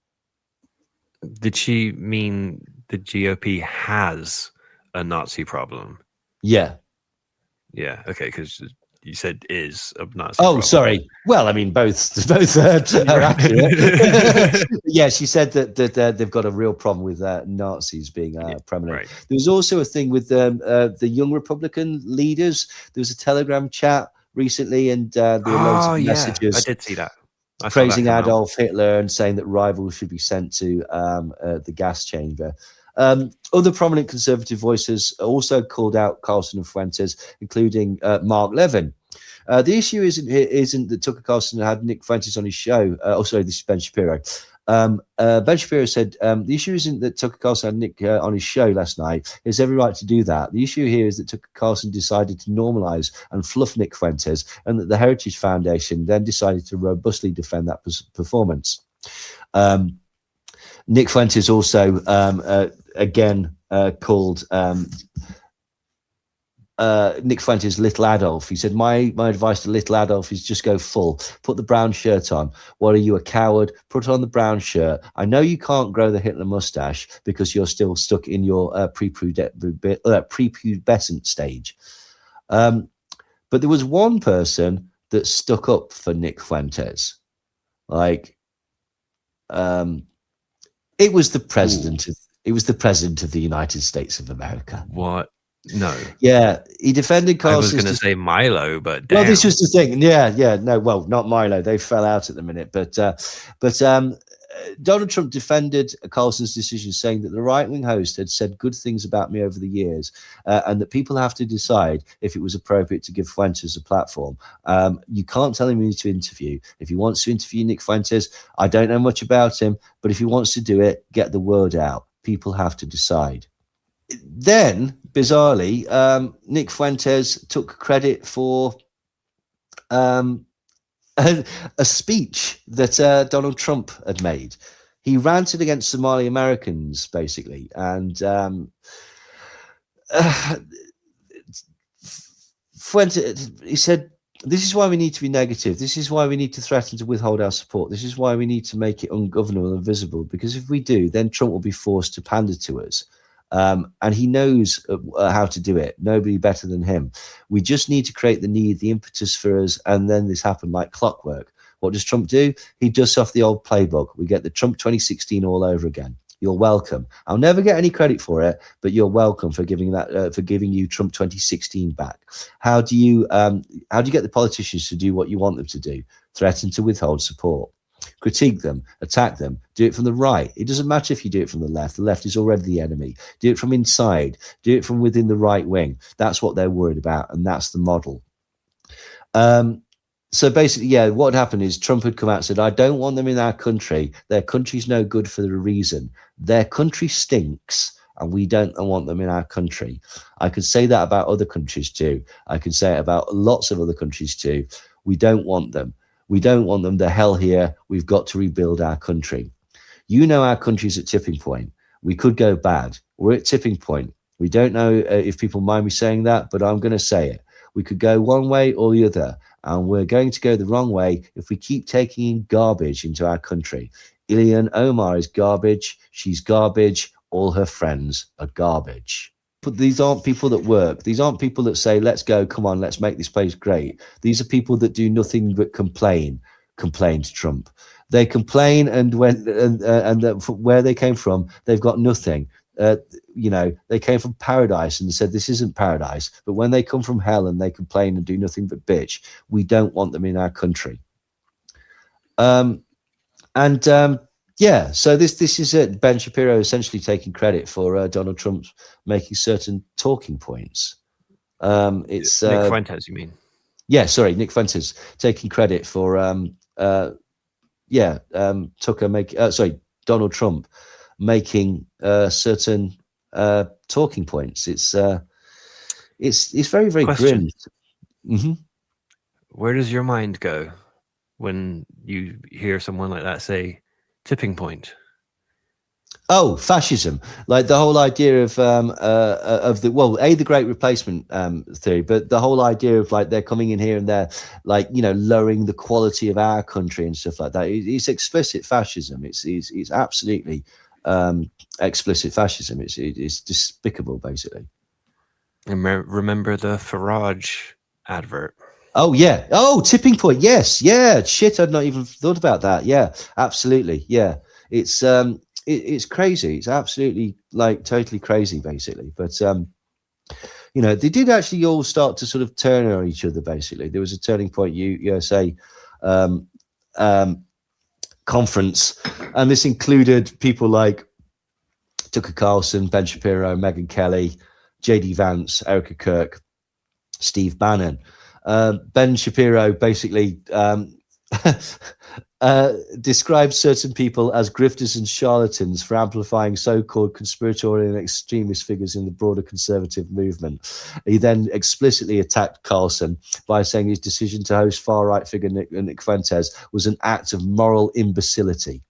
Did she mean the GOP has a Nazi problem? Yeah. Yeah, okay, because you said is a Nazi. Oh, problem. sorry. Well, I mean, both are accurate. Yeah, she said that they've got a real problem with Nazis being prominent. Right. There was also a thing with the young Republican leaders. There was a Telegram chat recently, and there were loads of messages. I did see that. I saw praising that come out. Adolf Hitler and saying that rivals should be sent to the gas chamber. Other prominent conservative voices also called out Carlson and Fuentes, including Mark Levin. The issue isn't that Tucker Carlson had Nick Fuentes on his show. Sorry, this is Ben Shapiro. Ben Shapiro said the issue isn't that Tucker Carlson had Nick on his show last night. He has every right to do that. The issue here is that Tucker Carlson decided to normalize and fluff Nick Fuentes, and that the Heritage Foundation then decided to robustly defend that performance. Nick Fuentes also again called Nick Fuentes Little Adolf. He said, my advice to Little Adolf is just go full. Put the brown shirt on. What are you, a coward? Put on the brown shirt. I know you can't grow the Hitler mustache because you're still stuck in your prepubescent stage. But there was one person that stuck up for Nick Fuentes. Like, it was the president. It was the president of the United States of America. What? No. Yeah, he defended Carlson's. I was going to say Milo, but damn. Well, this was the thing. Yeah, no, well, not Milo. They fell out at the minute, but Donald Trump defended Carlson's decision, saying that the right-wing host had said good things about me over the years, and that people have to decide if it was appropriate to give Fuentes a platform. You can't tell him who to interview. If he wants to interview Nick Fuentes, I don't know much about him, but if he wants to do it, get the word out. People have to decide. Then, bizarrely, Nick Fuentes took credit for a speech that Donald Trump had made. He ranted against Somali Americans, basically, and Fuentes, he said, this is why we need to be negative. This is why we need to threaten to withhold our support. This is why we need to make it ungovernable and visible, because if we do, then Trump will be forced to pander to us. And he knows how to do it. Nobody better than him. We just need to create the impetus for us, and then this happened like clockwork. What does Trump do? He dusts off the old playbook. We get the Trump 2016 all over again. You're welcome. I'll never get any credit for it, but you're welcome for giving you Trump 2016 back. How do you get the politicians to do what you want them to do? Threaten to withhold support. Critique them, attack them, do it from the right. It doesn't matter if you do it from the left. The left is already the enemy. Do it from inside. Do it from within the right wing. That's what they're worried about, and that's the model. So basically, yeah, what happened is Trump had come out and said, I don't want them in our country. Their country's no good for the reason. Their country stinks, and we don't want them in our country. I could say that about other countries too. I could say it about lots of other countries too. We don't want them. We don't want them. The hell here. We've got to rebuild our country. You know, our country's at tipping point. We could go bad. We're at tipping point. We don't know if people mind me saying that, but I'm going to say it. We could go one way or the other, and we're going to go the wrong way if we keep taking in garbage into our country. Ilhan Omar is garbage. She's garbage. All her friends are garbage. But these aren't people that work. These aren't people that say, let's go, come on, let's make this place great. These are people that do nothing but complain to Trump. They complain, and where they came from, they've got nothing. They came from paradise and said, this isn't paradise. But when they come from hell and they complain and do nothing but bitch, we don't want them in our country. Yeah, so this is Ben Shapiro essentially taking credit for Donald Trump making certain talking points. It's Nick Fuentes, you mean? Yeah, sorry, Nick Fuentes taking credit for Donald Trump making certain talking points. It's very, very grim. Mm-hmm. Where does your mind go when you hear someone like that say tipping point? Oh, fascism! Like the whole idea of the Great Replacement theory, but the whole idea of like they're coming in here and they're like lowering the quality of our country and stuff like that. It's explicit fascism. It's absolutely explicit fascism. It's despicable, basically. Remember the Farage advert? Oh yeah. Oh, tipping point. Yes. Yeah. Shit. I'd not even thought about that. Yeah. Absolutely. Yeah. It's crazy. It's absolutely like totally crazy, basically. But you know, they did actually all start to sort of turn on each other. Basically, there was a turning point. USA um, conference, and this included people like Tucker Carlson, Ben Shapiro, Megyn Kelly, J.D. Vance, Erica Kirk, Steve Bannon. Ben Shapiro basically describes certain people as grifters and charlatans for amplifying so-called conspiratorial and extremist figures in the broader conservative movement. He then explicitly attacked Carlson by saying his decision to host far-right figure Nick Fuentes was an act of moral imbecility.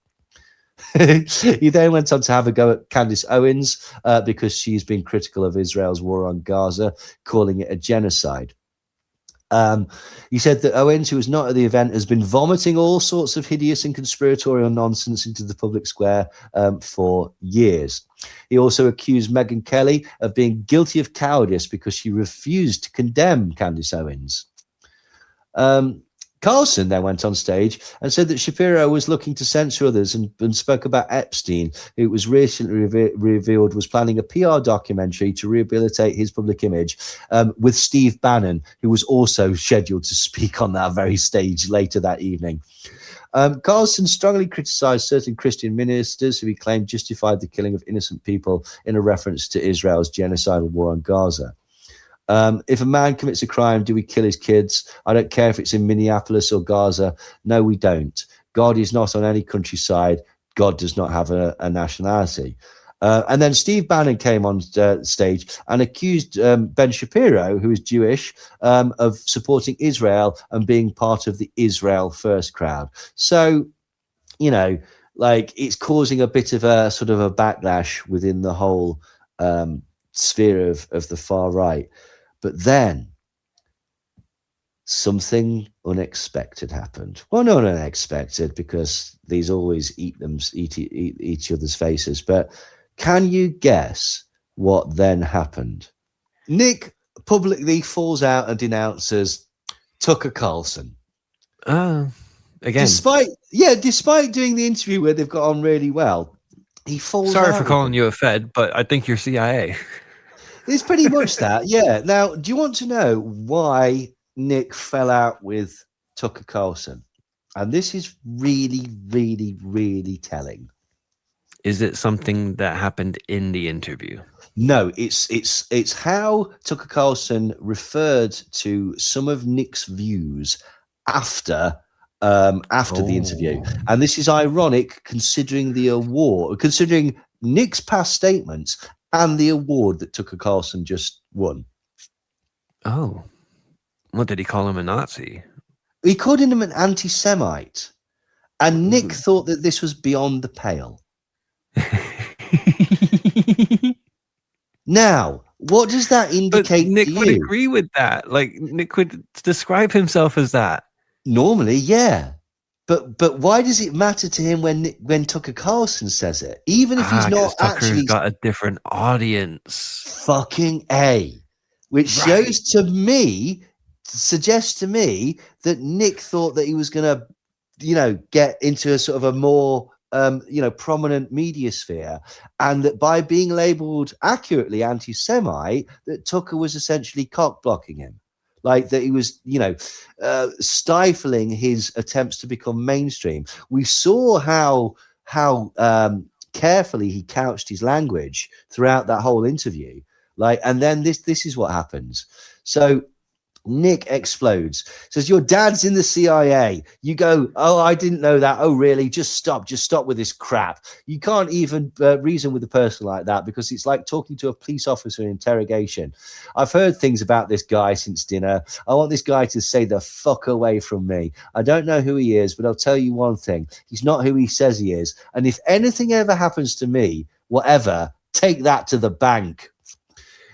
He then went on to have a go at Candace Owens because she's been critical of Israel's war on Gaza, calling it a genocide. He said that Owens, who was not at the event, has been vomiting all sorts of hideous and conspiratorial nonsense into the public square for years. He also accused Megyn Kelly of being guilty of cowardice because she refused to condemn Candace Owens. Carlson then went on stage and said that Shapiro was looking to censor others and spoke about Epstein, who was recently revealed was planning a PR documentary to rehabilitate his public image with Steve Bannon, who was also scheduled to speak on that very stage later that evening. Carlson strongly criticized certain Christian ministers who he claimed justified the killing of innocent people in a reference to Israel's genocidal war on Gaza. If a man commits a crime, do we kill his kids? I don't care if it's in Minneapolis or Gaza. No, we don't. God is not on any country's side. God does not have a nationality. And then Steve Bannon came on stage and accused Ben Shapiro, who is Jewish, of supporting Israel and being part of the Israel First crowd. So, you know, like it's causing a bit of a sort of a backlash within the whole sphere of the far right. But then something unexpected happened. Well, not unexpected because these always eat each other's faces. But can you guess what then happened? Nick publicly falls out and denounces Tucker Carlson. Again, despite doing the interview where they've got on really well, he falls out. Sorry for calling you a Fed, but I think you're CIA. It's pretty much that, yeah. Now, do you want to know why Nick fell out with Tucker Carlson? And this is really, really, really telling. Is it something that happened in the interview? No, it's how Tucker Carlson referred to some of Nick's views after the interview. And this is ironic considering Nick's past statements and the award that Tucker Carlson just won. Oh. What did he call him, a Nazi? He called him an anti-Semite. And Nick thought that this was beyond the pale. Now, what does that indicate to you? Nick would agree with that. Like, Nick would describe himself as that. Normally, yeah. But why does it matter to him when Tucker Carlson says it? Even if he's not actually got a different audience. Fucking A. Which suggests to me that Nick thought that he was going to, get into a sort of a more, prominent media sphere. And that by being labeled accurately anti-Semite, that Tucker was essentially cock blocking him. Like that he was, stifling his attempts to become mainstream. We saw how carefully he couched his language throughout that whole interview. And then this is what happens. So Nick explodes, says, your dad's in the CIA. You go, oh, I didn't know that. Oh, really? Just stop with this crap. You can't even reason with a person like that because it's like talking to a police officer in interrogation. I've heard things about this guy since dinner. I want this guy to stay the fuck away from me. I don't know who he is, but I'll tell you one thing. He's not who he says he is. And if anything ever happens to me, whatever, take that to the bank.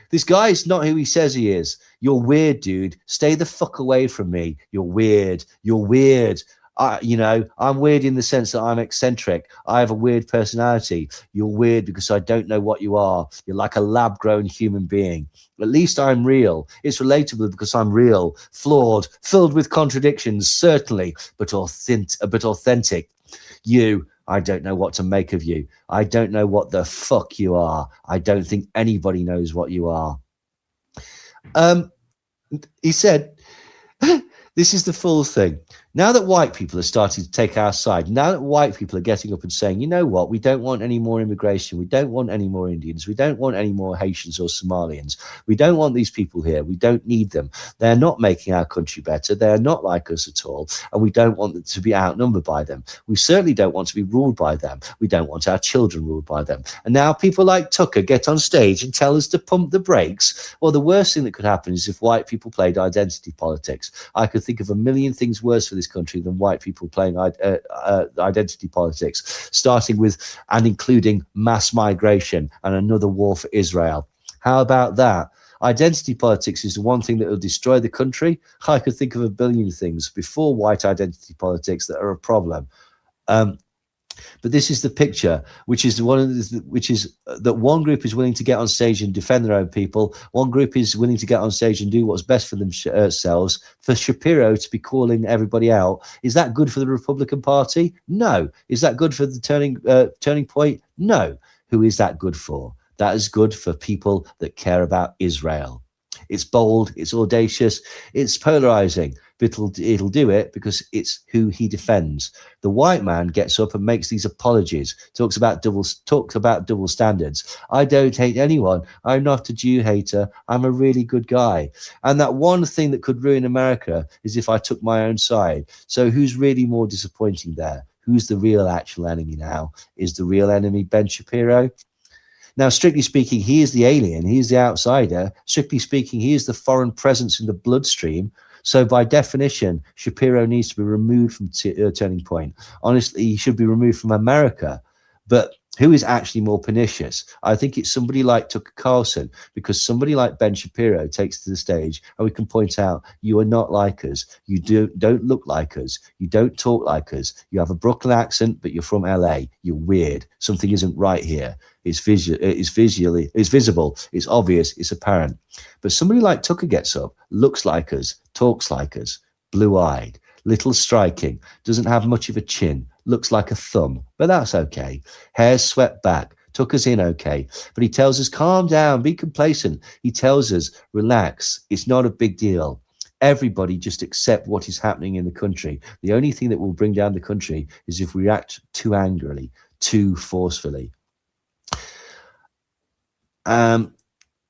This guy is not who he says he is. You're weird, dude. Stay the fuck away from me. You're weird. You're weird. I'm weird in the sense that I'm eccentric. I have a weird personality. You're weird because I don't know what you are. You're like a lab-grown human being. At least I'm real. It's relatable because I'm real, flawed, filled with contradictions, certainly, but authentic. I don't know what to make of you. I don't know what the fuck you are. I don't think anybody knows what you are. He said, this is the full thing. Now that white people are starting to take our side, now that white people are getting up and saying, you know what, we don't want any more immigration, we don't want any more Indians, we don't want any more Haitians or Somalians, we don't want these people here, we don't need them. They're not making our country better, they're not like us at all, and we don't want them to be outnumbered by them. We certainly don't want to be ruled by them. We don't want our children ruled by them. And now people like Tucker get on stage and tell us to pump the brakes. Well, the worst thing that could happen is if white people played identity politics. I could think of a million things worse for this country than white people playing identity politics, starting with and including mass migration and another war for Israel. How about that? Identity politics is the one thing that will destroy the country. I could think of a billion things before white identity politics that are a problem. But this is the picture, which is that one group is willing to get on stage and defend their own people. One group is willing to get on stage and do what's best for themselves. For Shapiro to be calling everybody out, is that good for the Republican Party? No. Is that good for the turning point? No. Who is that good for? That is good for people that care about Israel. It's bold, it's audacious, it's polarizing, but it'll do it because it's who he defends. The white man gets up and makes these apologies, talks about double standards. I don't hate anyone. I'm not a Jew hater. I'm a really good guy. And that one thing that could ruin America is if I took my own side. So who's really more disappointing there? Who's the real actual enemy now? Is the real enemy Ben Shapiro? Now, strictly speaking, he is the alien. He is the outsider. Strictly speaking, he is the foreign presence in the bloodstream. So by definition, Shapiro needs to be removed from Turning Point. Honestly, he should be removed from America. But who is actually more pernicious? I think it's somebody like Tucker Carlson, because somebody like Ben Shapiro takes to the stage and we can point out, you are not like us. You don't look like us. You don't talk like us. You have a Brooklyn accent, but you're from LA. You're weird. Something isn't right here. It's visible, it's obvious, it's apparent. But somebody like Tucker gets up, looks like us, talks like us, blue-eyed, little striking, doesn't have much of a chin, looks like a thumb, but that's okay. Hair's swept back, Tucker's in okay. But he tells us, calm down, be complacent. He tells us, relax, it's not a big deal. Everybody just accept what is happening in the country. The only thing that will bring down the country is if we act too angrily, too forcefully.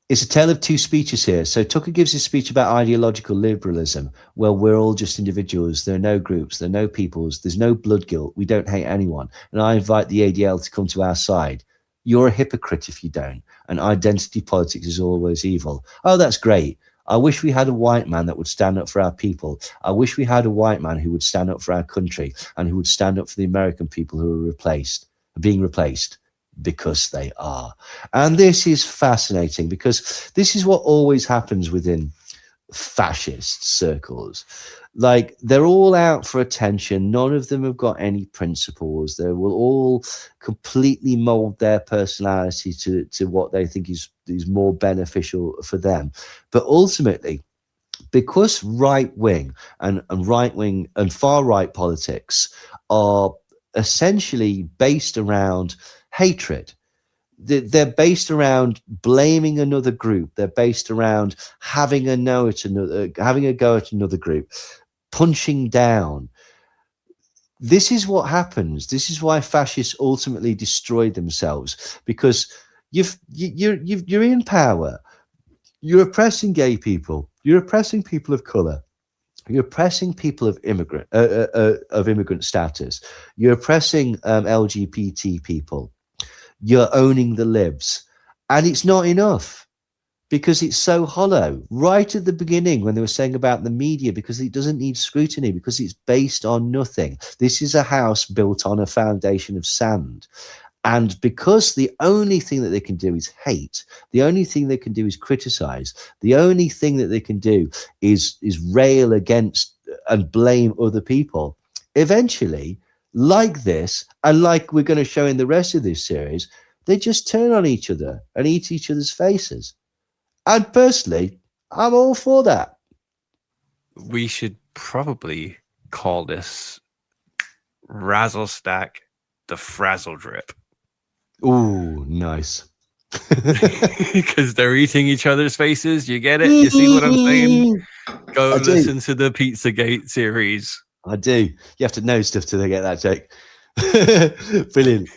It's a tale of two speeches here. So Tucker gives his speech about ideological liberalism. Well, we're all just individuals. There are no groups. There are no peoples. There's no blood guilt. We don't hate anyone. And I invite the ADL to come to our side. You're a hypocrite if you don't. And identity politics is always evil. Oh, that's great. I wish we had a white man that would stand up for our people. I wish we had a white man who would stand up for our country and who would stand up for the American people who are being replaced. Because they are. And this is fascinating because this is what always happens within fascist circles. Like, they're all out for attention. None of them have got any principles. They will all completely mold their personality to what they think is more beneficial for them. But ultimately, because right-wing and right-wing and far-right politics are essentially based around hatred. They're based around blaming another group. They're based around having a go at another group, punching down. This is what happens. This is why fascists ultimately destroy themselves, because you're in power. You're oppressing gay people. You're oppressing people of color. You're oppressing people of immigrant status. You're oppressing LGBT people. You're owning the libs. And it's not enough because it's so hollow. Right at the beginning when they were saying about the media, because it doesn't need scrutiny, because it's based on nothing. This is a house built on a foundation of sand. And because the only thing that they can do is hate, the only thing they can do is criticize, the only thing that they can do is rail against and blame other people, eventually, like this, and like we're going to show in the rest of this series, they just turn on each other and eat each other's faces. And personally, I'm all for that. We should probably call this Razzle Stack the Frazzle Drip. Ooh, nice. Because they're eating each other's faces. You get it? You see what I'm saying? Go listen to the Pizzagate series. I do. You have to know stuff to get that joke. Brilliant.